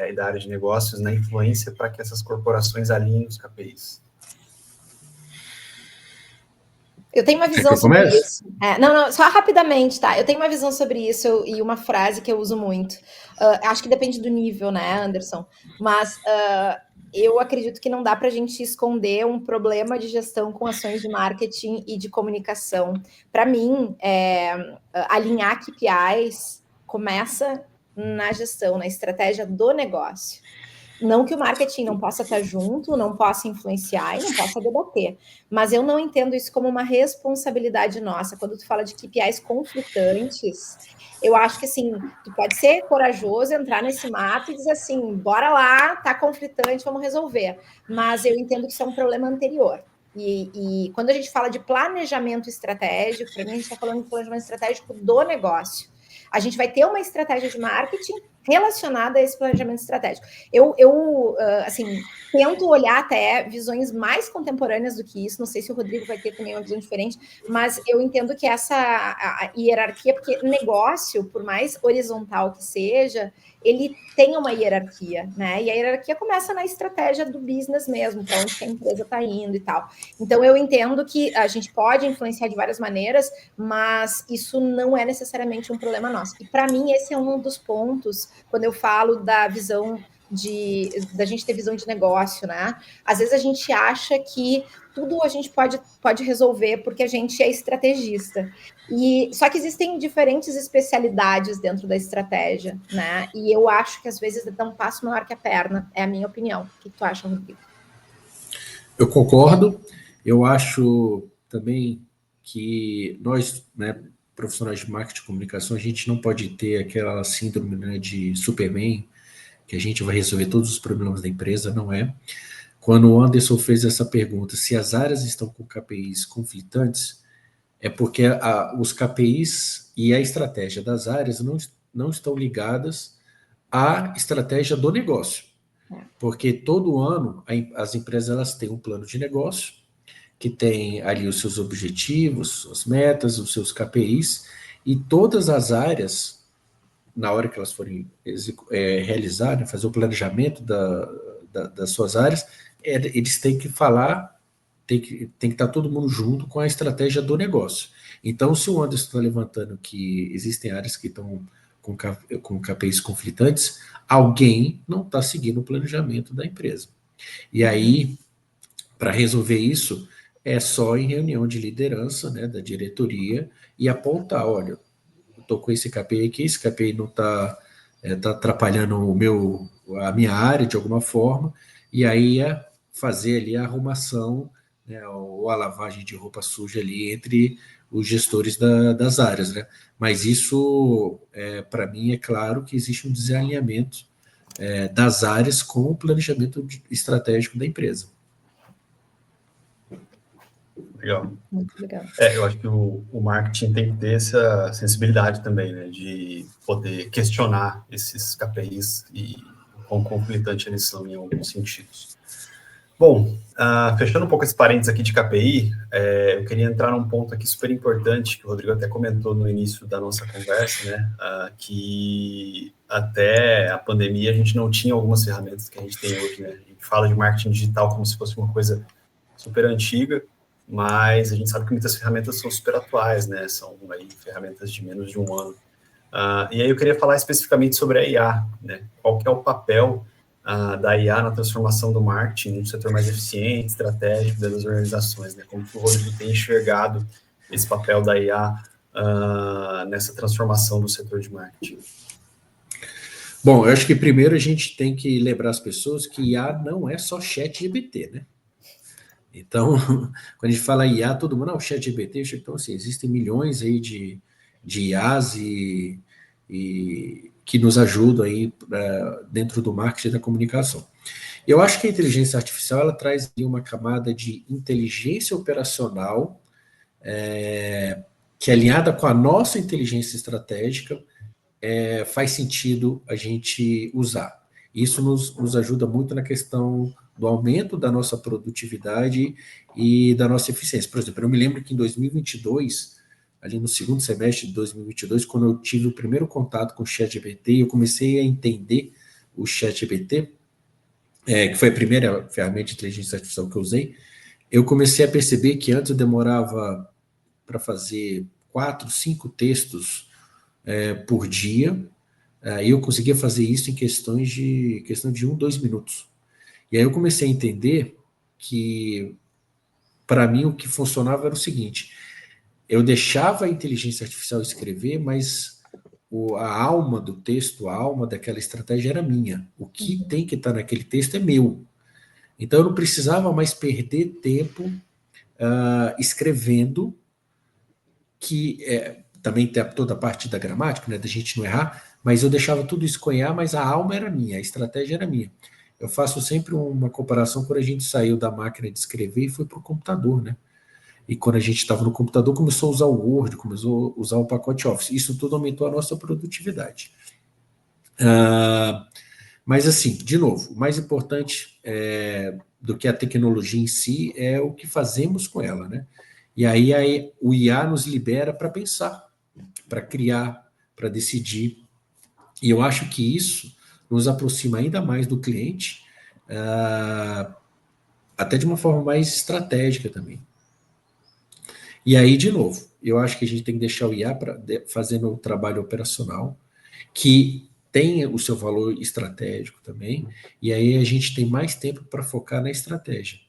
e da área de negócios na influência para que essas corporações alinhem os KPIs? Eu tenho uma visão sobre isso. Não, só rapidamente, tá? Eu tenho uma visão sobre isso e uma frase que eu uso muito. Acho que depende do nível, né, Anderson? Mas eu acredito que não dá para a gente esconder um problema de gestão com ações de marketing e de comunicação. Para mim, alinhar KPIs começa na gestão, na estratégia do negócio. Não que o marketing não possa estar junto, não possa influenciar e não possa debater, mas eu não entendo isso como uma responsabilidade nossa. Quando tu fala de KPIs conflitantes, eu acho que assim, tu pode ser corajoso, entrar nesse mato e dizer assim, bora lá, tá conflitante, vamos resolver. Mas eu entendo que isso é um problema anterior. E quando a gente fala de planejamento estratégico, para mim a gente está falando de planejamento estratégico do negócio. A gente vai ter uma estratégia de marketing relacionada a esse planejamento estratégico. Eu assim, tento olhar até visões mais contemporâneas do que isso, não sei se o Rodrigo vai ter também uma visão diferente, mas eu entendo que a hierarquia, porque negócio, por mais horizontal que seja, ele tem uma hierarquia, né? E a hierarquia começa na estratégia do business mesmo, para onde que a empresa está indo e tal. Então, eu entendo que a gente pode influenciar de várias maneiras, mas isso não é necessariamente um problema nosso. E, para mim, esse é um dos pontos, quando eu falo da visão da gente ter visão de negócio, né? Às vezes a gente acha que tudo a gente pode resolver porque a gente é estrategista. Só que existem diferentes especialidades dentro da estratégia, né? E eu acho que às vezes dá um passo maior que a perna, é a minha opinião. O que tu acha, Rodrigo? Eu concordo. Eu acho também que nós, né, profissionais de marketing e comunicação, a gente não pode ter aquela síndrome, né, de Superman, que a gente vai resolver todos os problemas da empresa, não é. Quando o Anderson fez essa pergunta, se as áreas estão com KPIs conflitantes, é porque os KPIs e a estratégia das áreas não estão ligadas à estratégia do negócio. Porque todo ano as empresas elas têm um plano de negócio, que tem ali os seus objetivos, suas metas, os seus KPIs, e todas as áreas, na hora que elas forem realizar, né, fazer o planejamento das suas áreas, eles têm que falar, tem que estar todo mundo junto com a estratégia do negócio. Então, se o Anderson está levantando que existem áreas que estão com KPIs conflitantes, alguém não está seguindo o planejamento da empresa. E aí, para resolver isso, é só em reunião de liderança, né, da diretoria, e apontar, olha, eu estou com esse KPI aqui, esse KPI não está tá atrapalhando a minha área de alguma forma, e aí é fazer ali a arrumação, né, ou a lavagem de roupa suja ali entre os gestores das áreas, né? Mas isso, para mim, é claro que existe um desalinhamento das áreas com o planejamento estratégico da empresa. Legal. Muito legal. Eu acho que o marketing tem que ter essa sensibilidade também, né, de poder questionar esses KPIs e quão conflitante eles são em alguns sentidos. Bom, fechando um pouco esse parênteses aqui de KPI, eu queria entrar num ponto aqui super importante, que o Rodrigo até comentou no início da nossa conversa, né, que até a pandemia a gente não tinha algumas ferramentas que a gente tem hoje, né, a gente fala de marketing digital como se fosse uma coisa super antiga, mas a gente sabe que muitas ferramentas são super atuais, né, são aí ferramentas de menos de um ano. E aí eu queria falar especificamente sobre a IA, né, qual que é o papel da IA na transformação do marketing, num setor mais eficiente, estratégico das organizações, né? Como que o Rodrigo tem enxergado esse papel da IA nessa transformação do setor de marketing? Bom, eu acho que primeiro a gente tem que lembrar as pessoas que IA não é só ChatGPT, né? Então, quando a gente fala IA, todo mundo, o ChatGPT, então assim, existem milhões aí de IAs e que nos ajudam aí dentro do marketing e da comunicação. Eu acho que a inteligência artificial ela traz uma camada de inteligência operacional que, alinhada com a nossa inteligência estratégica, faz sentido a gente usar. Isso nos ajuda muito na questão do aumento da nossa produtividade e da nossa eficiência. Por exemplo, eu me lembro que em 2022, ali no segundo semestre de 2022, quando eu tive o primeiro contato com o ChatGPT, eu comecei a entender o ChatGPT, que foi a primeira ferramenta de inteligência artificial que eu usei, eu comecei a perceber que antes eu demorava para fazer 4, 5 textos por dia, e eu conseguia fazer isso em questão de 1, 2 minutos. E aí eu comecei a entender que, para mim, o que funcionava era o seguinte, eu deixava a inteligência artificial escrever, mas a alma do texto, a alma daquela estratégia era minha. O que tem que estar naquele texto é meu. Então eu não precisava mais perder tempo escrevendo, que também tem toda a parte da gramática, né, da gente não errar, mas eu deixava tudo isso com IA, mas a alma era minha, a estratégia era minha. Eu faço sempre uma comparação quando a gente saiu da máquina de escrever e foi para o computador, né? E quando a gente estava no computador, começou a usar o Word, começou a usar o pacote Office. Isso tudo aumentou a nossa produtividade. Mas assim, de novo, o mais importante do que a tecnologia em si é o que fazemos com ela, né? E aí o IA nos libera para pensar, para criar, para decidir. E eu acho que isso nos aproxima ainda mais do cliente, até de uma forma mais estratégica também. E aí, de novo, eu acho que a gente tem que deixar o IA para fazer o trabalho operacional, que tem o seu valor estratégico também, e aí a gente tem mais tempo para focar na estratégia.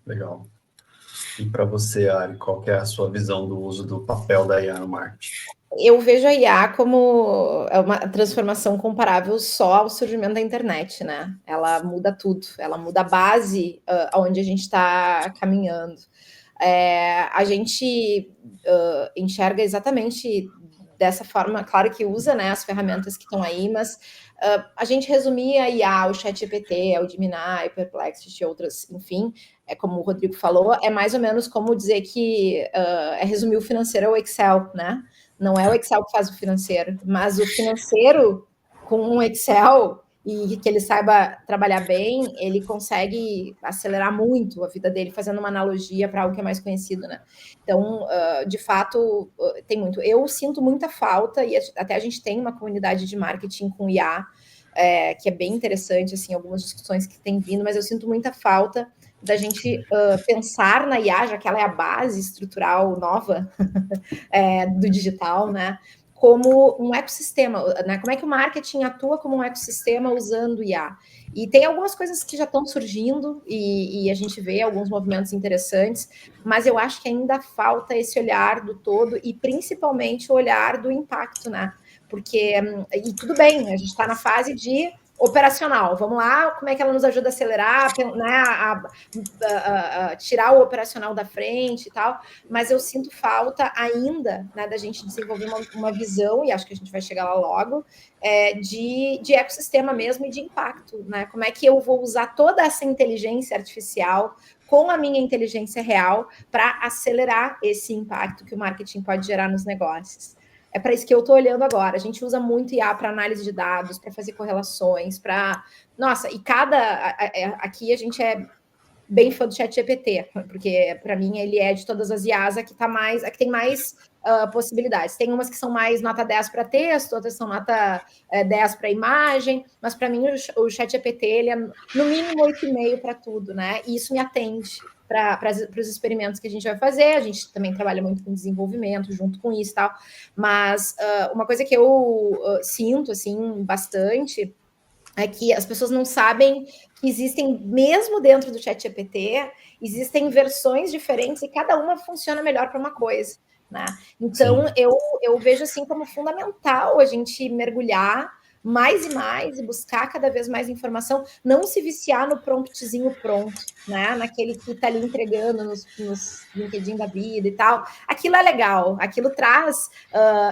Legal. E para você, Ari, qual que é a sua visão do uso do papel da IA no marketing? Eu vejo a IA como uma transformação comparável só ao surgimento da internet, né? Ela muda tudo, ela muda a base aonde a gente está caminhando. A gente enxerga exatamente dessa forma, claro que usa, né, as ferramentas que estão aí, mas a gente resumia a IA, o ChatGPT, o Gemini, o Perplexity e outras, enfim, como o Rodrigo falou, é mais ou menos como dizer que é resumir o financeiro ao Excel, né? Não é o Excel que faz o financeiro, mas o financeiro com um Excel e que ele saiba trabalhar bem, ele consegue acelerar muito a vida dele, fazendo uma analogia para algo que é mais conhecido, né? Então, de fato, tem muito. Eu sinto muita falta, e até a gente tem uma comunidade de marketing com IA, que é bem interessante, assim, algumas discussões que tem vindo, mas eu sinto muita falta da gente pensar na IA, já que ela é a base estrutural nova do digital, né? Como um ecossistema, né? Como é que o marketing atua como um ecossistema usando IA? E tem algumas coisas que já estão surgindo e a gente vê alguns movimentos interessantes, mas eu acho que ainda falta esse olhar do todo e principalmente o olhar do impacto, né? Porque, e tudo bem, a gente está na fase de operacional, vamos lá, como é que ela nos ajuda a acelerar, né, a tirar o operacional da frente e tal, mas eu sinto falta ainda, né, da gente desenvolver uma visão, e acho que a gente vai chegar lá logo, de ecossistema mesmo e de impacto, né, como é que eu vou usar toda essa inteligência artificial com a minha inteligência real para acelerar esse impacto que o marketing pode gerar nos negócios. É para isso que eu estou olhando agora. A gente usa muito IA para análise de dados, para fazer correlações, para... Nossa, e aqui a gente é bem fã do ChatGPT, porque para mim ele é de todas as IAs a que tem mais possibilidades. Tem umas que são mais nota 10 para texto, outras são nota 10 para imagem, mas para mim o ChatGPT ele é no mínimo 8,5 para tudo, né? E isso me atende para os experimentos que a gente vai fazer. A gente também trabalha muito com desenvolvimento junto com isso e tal, mas uma coisa que eu sinto assim bastante é que as pessoas não sabem que existem, mesmo dentro do ChatGPT, existem versões diferentes e cada uma funciona melhor para uma coisa, né? Então, eu vejo assim como fundamental a gente mergulhar mais e mais e buscar cada vez mais informação, não se viciar no promptzinho pronto, né? Naquele que está ali entregando nos LinkedIn da vida e tal. Aquilo é legal, aquilo traz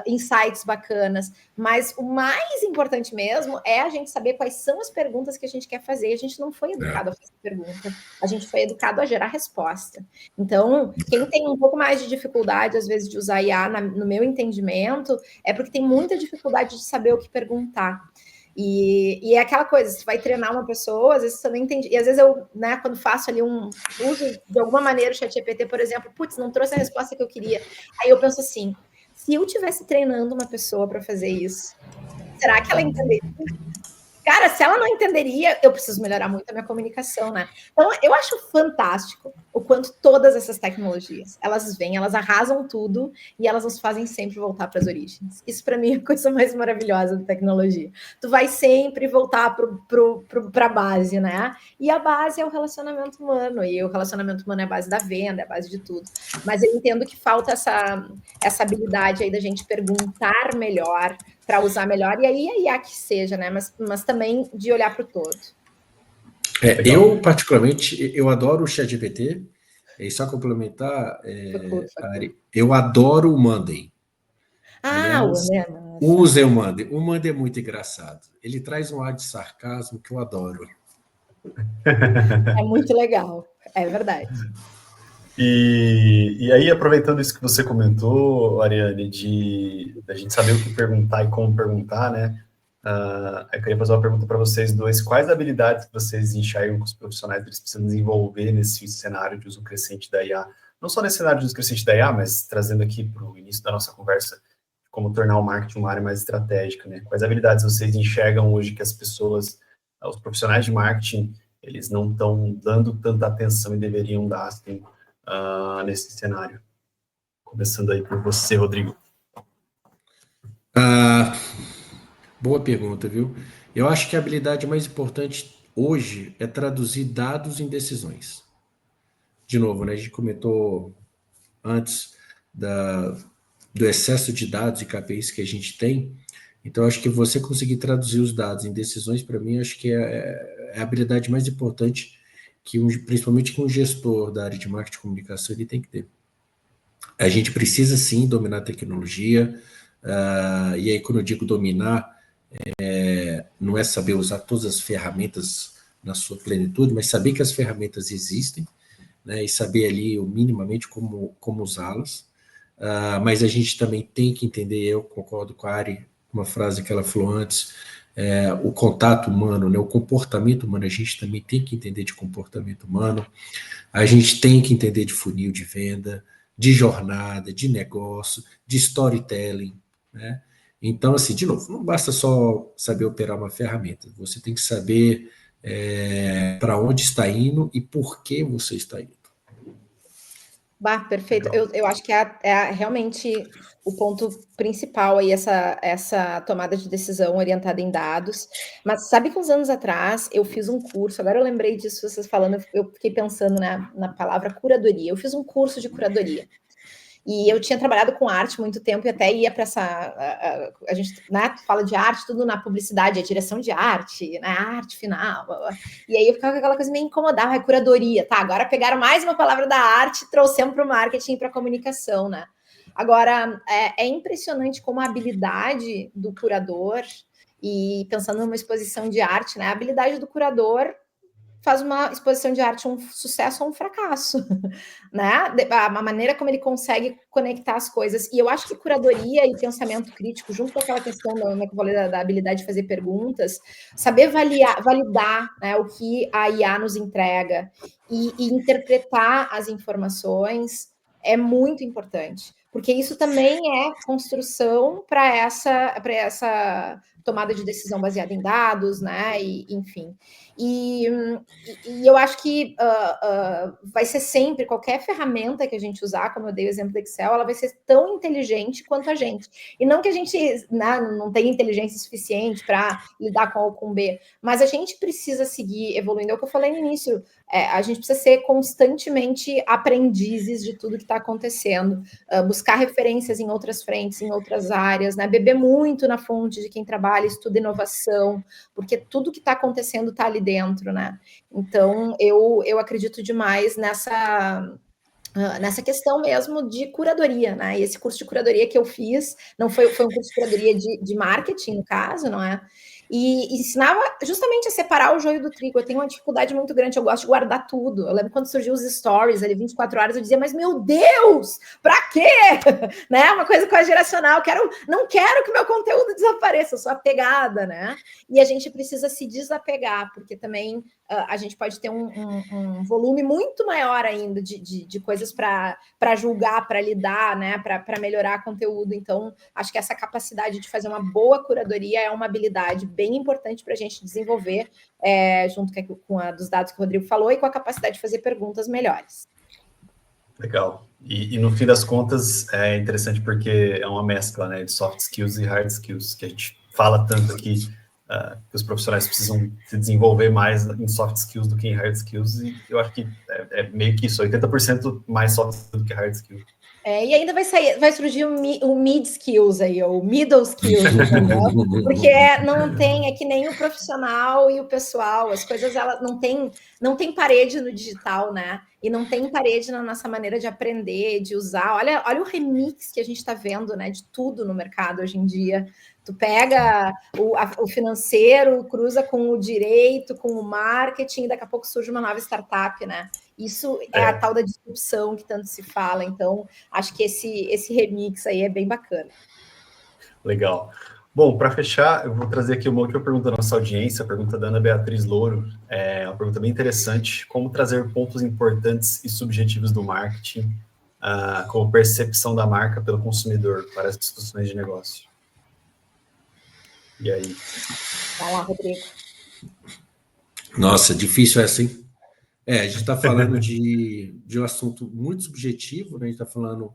insights bacanas, mas o mais importante mesmo é a gente saber quais são as perguntas que a gente quer fazer. A gente não foi educado a fazer pergunta, a gente foi educado a gerar resposta. Então, quem tem um pouco mais de dificuldade, às vezes, de usar IA, no meu entendimento, é porque tem muita dificuldade de saber o que perguntar. E é aquela coisa, você vai treinar uma pessoa, às vezes você não entende. E às vezes eu, né, quando faço ali uso de alguma maneira o ChatGPT, por exemplo, putz, não trouxe a resposta que eu queria. Aí eu penso assim, se eu estivesse treinando uma pessoa para fazer isso, será que ela entenderia? Cara, se ela não entenderia, eu preciso melhorar muito a minha comunicação, né? Então, eu acho fantástico o quanto todas essas tecnologias, elas vêm, elas arrasam tudo e elas nos fazem sempre voltar para as origens. Isso, para mim, é a coisa mais maravilhosa da tecnologia. Tu vai sempre voltar para a base, né? E a base é o relacionamento humano, e o relacionamento humano é a base da venda, é a base de tudo. Mas eu entendo que falta essa habilidade aí da gente perguntar melhor, para usar melhor, e aí a IA que seja, né? Mas também de olhar para o todo. Eu, particularmente, eu adoro o ChatGPT, e só complementar, Ari, eu adoro o Monday. Aliás, usem o Monday. O Monday é muito engraçado. Ele traz um ar de sarcasmo que eu adoro. É muito legal, é verdade. E aí, aproveitando isso que você comentou, Ariane, da gente saber o que perguntar e como perguntar, né? Eu queria fazer uma pergunta para vocês dois. Quais habilidades que vocês enxergam que os profissionais eles precisam desenvolver nesse cenário de uso crescente da IA? Não só nesse cenário de uso crescente da IA, mas trazendo aqui para o início da nossa conversa, como tornar o marketing uma área mais estratégica, né? Quais habilidades vocês enxergam hoje que as pessoas, os profissionais de marketing, eles não estão dando tanta atenção e deveriam dar, assim, nesse cenário? Começando aí por você, Rodrigo. Ah, boa pergunta, viu? Eu acho que a habilidade mais importante hoje é traduzir dados em decisões. De novo, né? A gente comentou antes da, do excesso de dados e KPIs que a gente tem. Então, acho que você conseguir traduzir os dados em decisões, para mim, acho que é a habilidade mais importante que principalmente que um gestor da área de marketing e comunicação ele tem que ter. A gente precisa sim dominar a tecnologia, e aí quando eu digo dominar, não é saber usar todas as ferramentas na sua plenitude, mas saber que as ferramentas existem, né, e saber ali minimamente como usá-las. Mas a gente também tem que entender, eu concordo com a Ari, uma frase que ela falou antes, o contato humano, né, o comportamento humano, a gente também tem que entender de comportamento humano, a gente tem que entender de funil de venda, de jornada, de negócio, de storytelling, né? Então, assim, de novo, não basta só saber operar uma ferramenta, você tem que saber para onde está indo e por que você está indo. Bah, perfeito. Legal. Eu acho que realmente o ponto principal aí, essa tomada de decisão orientada em dados. Mas sabe que uns anos atrás eu fiz um curso, agora eu lembrei disso, vocês falando, eu fiquei pensando na palavra curadoria. Eu fiz um curso de curadoria. E eu tinha trabalhado com arte muito tempo e até ia para essa. A gente, né, fala de arte, tudo na publicidade, a direção de arte, né, arte final. E aí eu ficava com aquela coisa meio incomodava, curadoria. Tá, agora pegaram mais uma palavra da arte e trouxemos para o marketing e para a comunicação, né? Agora, é impressionante como a habilidade do curador, e pensando numa exposição de arte, né, a habilidade do curador faz uma exposição de arte um sucesso ou um fracasso, né? A maneira como ele consegue conectar as coisas. E eu acho que curadoria e pensamento crítico, junto com aquela questão da habilidade de fazer perguntas, saber validar, né, o que a IA nos entrega e interpretar as informações é muito importante. Porque isso também é construção para essa tomada de decisão baseada em dados, né? E, enfim. E, e eu acho que vai ser sempre, qualquer ferramenta que a gente usar, como eu dei o exemplo do Excel, ela vai ser tão inteligente quanto a gente. E não que a gente, né, não tenha inteligência suficiente para lidar com A ou com B, mas a gente precisa seguir evoluindo. É o que eu falei no início, a gente precisa ser constantemente aprendizes de tudo que está acontecendo, buscar referências em outras frentes, em outras áreas, né, beber muito na fonte de quem trabalha, estuda inovação, porque tudo que está acontecendo está ali dentro, né? Então, eu acredito demais nessa questão mesmo de curadoria, né? E esse curso de curadoria que eu fiz, não foi um curso de curadoria de marketing, no caso, não é? E ensinava justamente a separar o joio do trigo. Eu tenho uma dificuldade muito grande, eu gosto de guardar tudo. Eu lembro quando surgiu os stories, ali 24 horas, eu dizia, mas meu Deus, pra quê? Né? Uma coisa com a geracional, não quero que meu conteúdo desapareça, eu sou apegada, né? E a gente precisa se desapegar, porque também a gente pode ter um volume muito maior ainda de coisas para julgar, para lidar, né? Para melhorar conteúdo. Então, acho que essa capacidade de fazer uma boa curadoria é uma habilidade bem importante para a gente desenvolver, junto com a dos dados que o Rodrigo falou, e com a capacidade de fazer perguntas melhores. Legal. E no fim das contas, é interessante porque é uma mescla, né, de soft skills e hard skills, que a gente fala tanto aqui, que os profissionais precisam se desenvolver mais em soft skills do que em hard skills, e eu acho que é meio que isso, 80% mais soft skills do que hard skills. E ainda vai surgir o mid skills aí, ou o middle skills, entendeu? Porque não tem, é que nem o profissional e o pessoal, as coisas elas não tem parede no digital, né? E não tem parede na nossa maneira de aprender, de usar. Olha o remix que a gente está vendo, né? De tudo no mercado hoje em dia. Tu pega o financeiro, cruza com o direito, com o marketing, e daqui a pouco surge uma nova startup, né? Isso é a tal da disrupção que tanto se fala. Então, acho que esse remix aí é bem bacana. Legal. Bom, para fechar, eu vou trazer aqui uma última pergunta da nossa audiência, a pergunta da Ana Beatriz Louro. É uma pergunta bem interessante. Como trazer pontos importantes e subjetivos do marketing, como percepção da marca pelo consumidor para as discussões de negócio? E aí? Vai lá, Rodrigo. Nossa, difícil essa, hein? A gente está falando de um assunto muito subjetivo, né? A gente está falando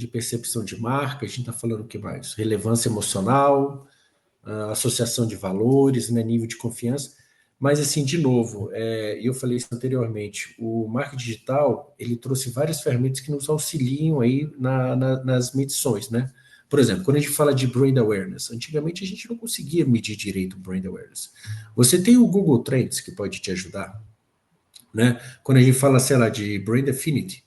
de percepção de marca, a gente está falando o que mais? Relevância emocional, associação de valores, né, nível de confiança. Mas, assim, de novo, eu falei isso anteriormente, o marketing digital, ele trouxe várias ferramentas que nos auxiliam aí nas medições, né? Por exemplo, quando a gente fala de brand awareness, antigamente a gente não conseguia medir direito o brand awareness. Você tem o Google Trends, que pode te ajudar, né? Quando a gente fala, sei lá, de brand affinity,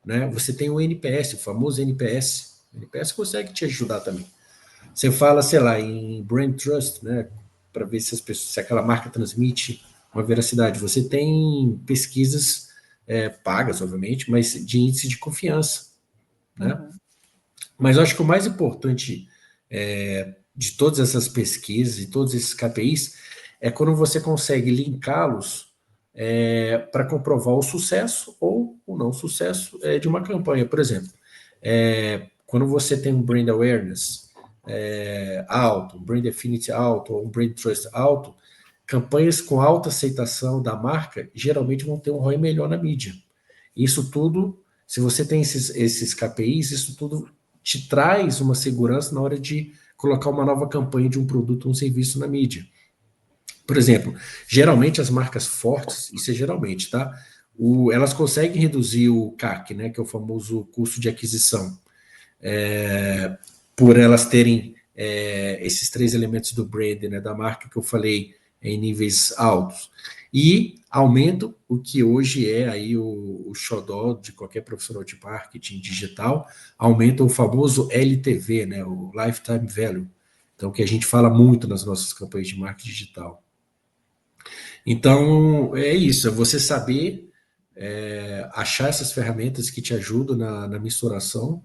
né? Você tem o NPS, o famoso NPS. O NPS consegue te ajudar também. Você fala, sei lá, em brand trust, né? Para ver se aquela marca transmite uma veracidade. Você tem pesquisas pagas, obviamente, mas de índice de confiança, né? Uhum. Mas eu acho que o mais importante de todas essas pesquisas e todos esses KPIs é quando você consegue linká-los para comprovar o sucesso ou o não sucesso de uma campanha. Por exemplo, quando você tem um brand awareness alto, um brand affinity alto, ou um brand trust alto, campanhas com alta aceitação da marca geralmente vão ter um ROI melhor na mídia. Isso tudo, se você tem esses KPIs, isso tudo te traz uma segurança na hora de colocar uma nova campanha de um produto ou um serviço na mídia. Por exemplo, geralmente as marcas fortes, isso é geralmente, tá? Elas conseguem reduzir o CAC, né, que é o famoso custo de aquisição, por elas terem esses 3 elementos do brand, né, da marca que eu falei, em níveis altos. E aumentam o que hoje é aí o xodó de qualquer profissional de marketing digital, aumenta o famoso LTV, né, o Lifetime Value, então que a gente fala muito nas nossas campanhas de marketing digital. Então, é isso, é você saber achar essas ferramentas que te ajudam na mensuração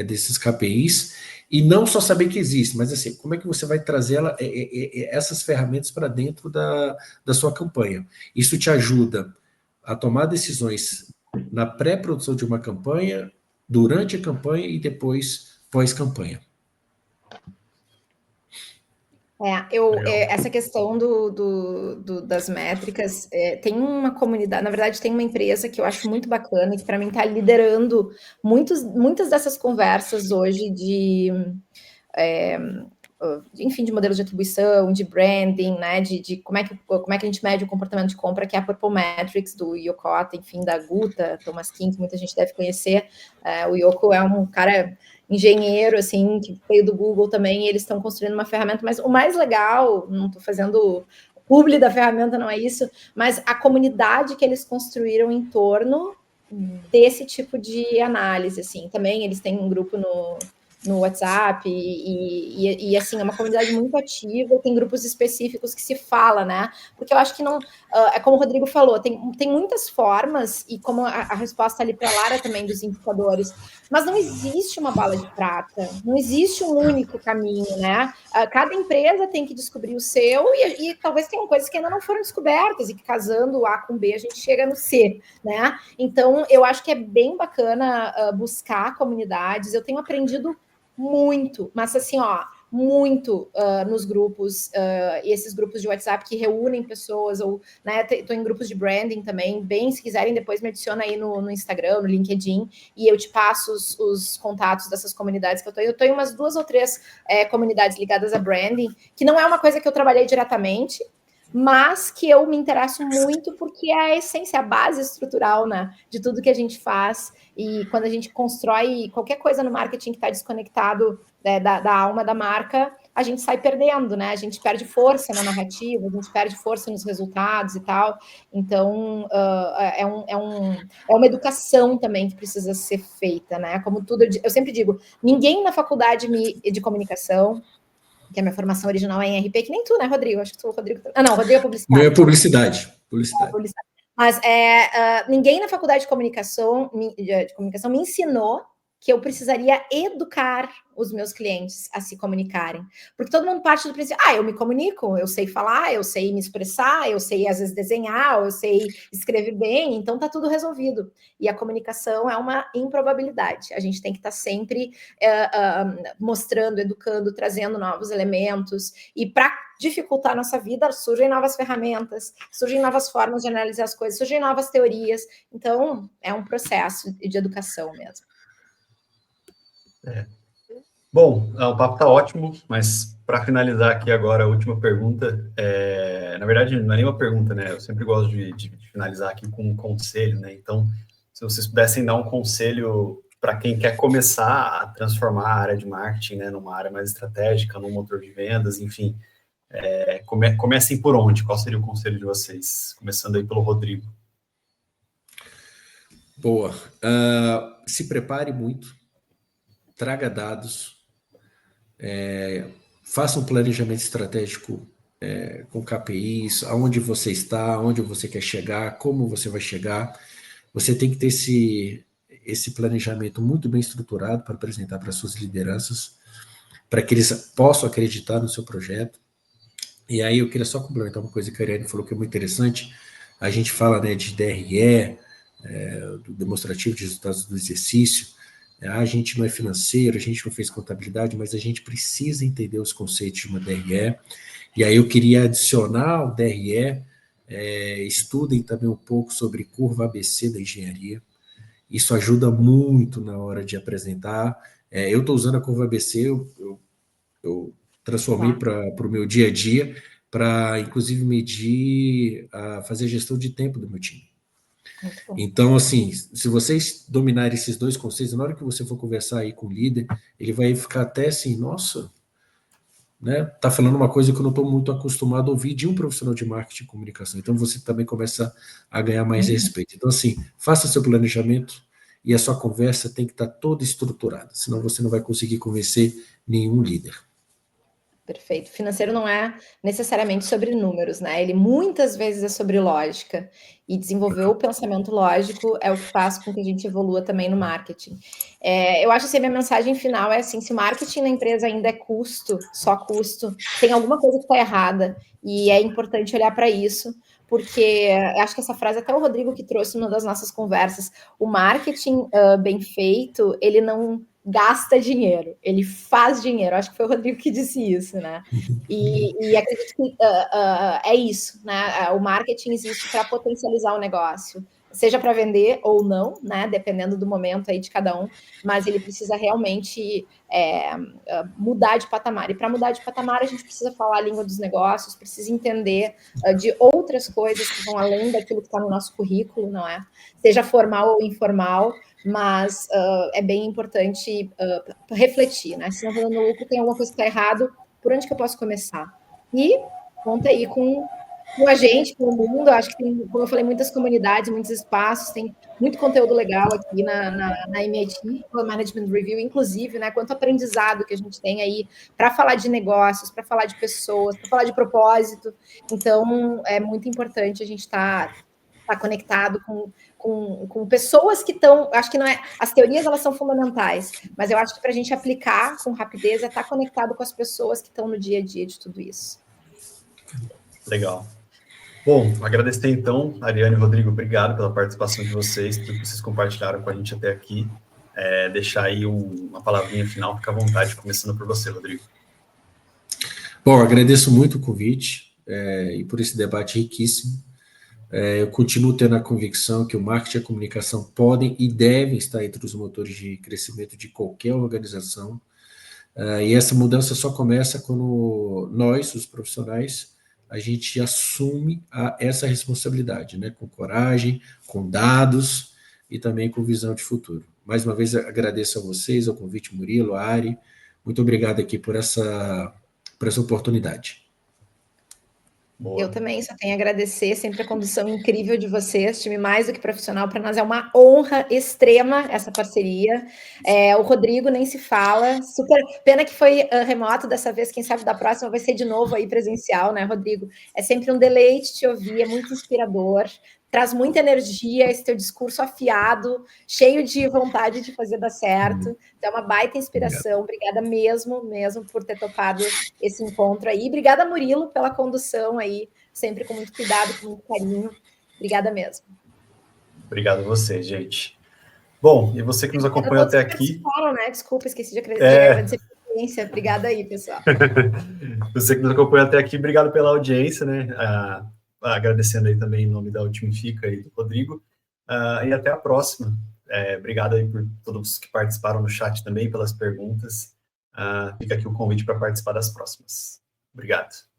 desses KPIs, e não só saber que existe, mas assim, como é que você vai trazer essas ferramentas para dentro da sua campanha. Isso te ajuda a tomar decisões na pré-produção de uma campanha, durante a campanha e depois pós-campanha. Essa questão das métricas, tem uma comunidade, na verdade, tem uma empresa que eu acho muito bacana, que para mim está liderando muitas dessas conversas hoje enfim, de modelos de atribuição, de branding, né, de como é que a gente mede o comportamento de compra, que é a Purple Metrics, do Yokota, enfim, da Guta, Thomas King, que muita gente deve conhecer. O Yoko é um cara engenheiro, assim, que veio do Google também, e eles estão construindo uma ferramenta, mas o mais legal, não estou fazendo publi da ferramenta, não é isso, mas a comunidade que eles construíram em torno desse tipo de análise, assim. Também eles têm um grupo no WhatsApp e assim, é uma comunidade muito ativa, tem grupos específicos que se fala, né? Porque eu acho que não, é como o Rodrigo falou, tem muitas formas, e como a resposta ali para a Lara também dos indicadores, mas não existe uma bala de prata, não existe um único caminho, né? Cada empresa tem que descobrir o seu, e talvez tenham coisas que ainda não foram descobertas, e que casando o A com B, a gente chega no C, né? Então, eu acho que é bem bacana buscar comunidades. Eu tenho aprendido muito, mas assim, muito nos grupos, e esses grupos de WhatsApp que reúnem pessoas, ou, né, estou em grupos de branding também, se quiserem, depois me adiciona aí no Instagram, no LinkedIn, e eu te passo os contatos dessas comunidades que eu estou em umas 2 ou 3 comunidades ligadas a branding, que não é uma coisa que eu trabalhei diretamente, mas que eu me interesso muito porque é a essência, a base estrutural, né, de tudo que a gente faz. E quando a gente constrói qualquer coisa no marketing que está desconectado da alma da marca, a gente sai perdendo, né? A gente perde força na narrativa, a gente perde força nos resultados e tal. Então, é uma educação também que precisa ser feita, né? Como tudo, eu sempre digo, ninguém na faculdade de comunicação, que a minha formação original é em RP, que nem tu, né, Rodrigo? Acho que tu, Rodrigo... não, Rodrigo é publicitário. Meu é publicidade. Mas ninguém na faculdade de comunicação me ensinou que eu precisaria educar os meus clientes a se comunicarem. Porque todo mundo parte do princípio, eu me comunico, eu sei falar, eu sei me expressar, eu sei, às vezes, desenhar, eu sei escrever bem, então tá tudo resolvido. E a comunicação é uma improbabilidade. A gente tem que estar sempre mostrando, educando, trazendo novos elementos. E para dificultar a nossa vida, surgem novas ferramentas, surgem novas formas de analisar as coisas, surgem novas teorias. Então, é um processo de educação mesmo. Bom, o papo está ótimo, mas para finalizar aqui agora a última pergunta, na verdade não é nenhuma pergunta, né? Eu sempre gosto de finalizar aqui com um conselho, né? Então, se vocês pudessem dar um conselho para quem quer começar a transformar a área de marketing, né, numa área mais estratégica, num motor de vendas, enfim, comecem por onde? Qual seria o conselho de vocês? Começando aí pelo Rodrigo. Boa. Se prepare muito, traga dados, faça um planejamento estratégico com KPIs, aonde você está, onde você quer chegar, como você vai chegar. Você tem que ter esse planejamento muito bem estruturado para apresentar para suas lideranças, para que eles possam acreditar no seu projeto. E aí eu queria só complementar uma coisa que a Ariane falou que é muito interessante. A gente fala, né, de DRE, do demonstrativo de resultados do exercício. A gente não é financeiro, a gente não fez contabilidade, mas a gente precisa entender os conceitos de uma DRE. E aí eu queria adicionar ao DRE, estudem também um pouco sobre curva ABC da engenharia. Isso ajuda muito na hora de apresentar. Eu estou usando a curva ABC, eu transformei para o meu dia a dia, para inclusive medir, fazer a gestão de tempo do meu time. Então, assim, se vocês dominarem esses dois conceitos, na hora que você for conversar aí com o líder, ele vai ficar até assim, nossa, né? Tá falando uma coisa que eu não estou muito acostumado a ouvir de um profissional de marketing e comunicação. Então, você também começa a ganhar mais respeito. Então, assim, faça seu planejamento e a sua conversa tem que estar toda estruturada, senão você não vai conseguir convencer nenhum líder. Perfeito. Financeiro não é necessariamente sobre números, né? Ele muitas vezes é sobre lógica. E desenvolver o pensamento lógico é o que faz com que a gente evolua também no marketing. Eu acho que a minha mensagem final é assim: se o marketing na empresa ainda é custo, só custo, tem alguma coisa que está errada. E é importante olhar para isso, porque acho que essa frase até o Rodrigo que trouxe numa das nossas conversas. O marketing bem feito, ele não gasta dinheiro, ele faz dinheiro. Acho que foi o Rodrigo que disse isso, né? E acredito que é isso, né? O marketing existe para potencializar o negócio, seja para vender ou não, né? Dependendo do momento aí de cada um, mas ele precisa realmente mudar de patamar. E para mudar de patamar, a gente precisa falar a língua dos negócios, precisa entender de outras coisas que vão além daquilo que está no nosso currículo, não é? Seja formal ou informal, mas é bem importante refletir, né? Se não estou dando lucro, tem alguma coisa que está errado, por onde que eu posso começar? E conta aí com a gente, com o mundo. Acho que tem, como eu falei, muitas comunidades, muitos espaços, tem muito conteúdo legal aqui na MIT, Management Review, inclusive, né? Quanto aprendizado que a gente tem aí para falar de negócios, para falar de pessoas, para falar de propósito. Então, é muito importante a gente estar conectado com pessoas que estão. Acho que não é. As teorias elas são fundamentais, mas eu acho que para a gente aplicar com rapidez é estar conectado com as pessoas que estão no dia a dia de tudo isso. Legal. Bom, agradecer então, Ariane e Rodrigo, obrigado pela participação de vocês, tudo que vocês compartilharam com a gente até aqui. Deixar aí uma palavrinha final, fica à vontade, começando por você, Rodrigo. Bom, agradeço muito o convite e por esse debate riquíssimo. Eu continuo tendo a convicção que o marketing e a comunicação podem e devem estar entre os motores de crescimento de qualquer organização. E essa mudança só começa quando nós, os profissionais, a gente assume essa responsabilidade, né? Com coragem, com dados e também com visão de futuro. Mais uma vez, agradeço a vocês, ao convite, Murilo, a Ari. Muito obrigado aqui por essa oportunidade. Boa. Eu também só tenho a agradecer sempre a condução incrível de vocês, time mais do que profissional. Para nós é uma honra extrema essa parceria. O Rodrigo nem se fala, super pena que foi remoto dessa vez, quem sabe da próxima vai ser de novo aí presencial, né, Rodrigo? É sempre um deleite te ouvir, é muito inspirador, traz muita energia, esse teu discurso afiado, cheio de vontade de fazer dar certo. Então, é uma baita inspiração. Obrigada mesmo por ter topado esse encontro aí. Obrigada, Murilo, pela condução aí, sempre com muito cuidado, com muito carinho. Obrigada mesmo. Obrigado a você, gente. Bom, e você que nos acompanhou até aqui... Né? Desculpa, esqueci de agradecer a audiência. Obrigada aí, pessoal. Você que nos acompanhou até aqui, obrigado pela audiência, né? Agradecendo aí também em nome da Ultimifica e do Rodrigo. E até a próxima. Obrigado aí por todos que participaram no chat também, pelas perguntas. Fica aqui o convite para participar das próximas. Obrigado.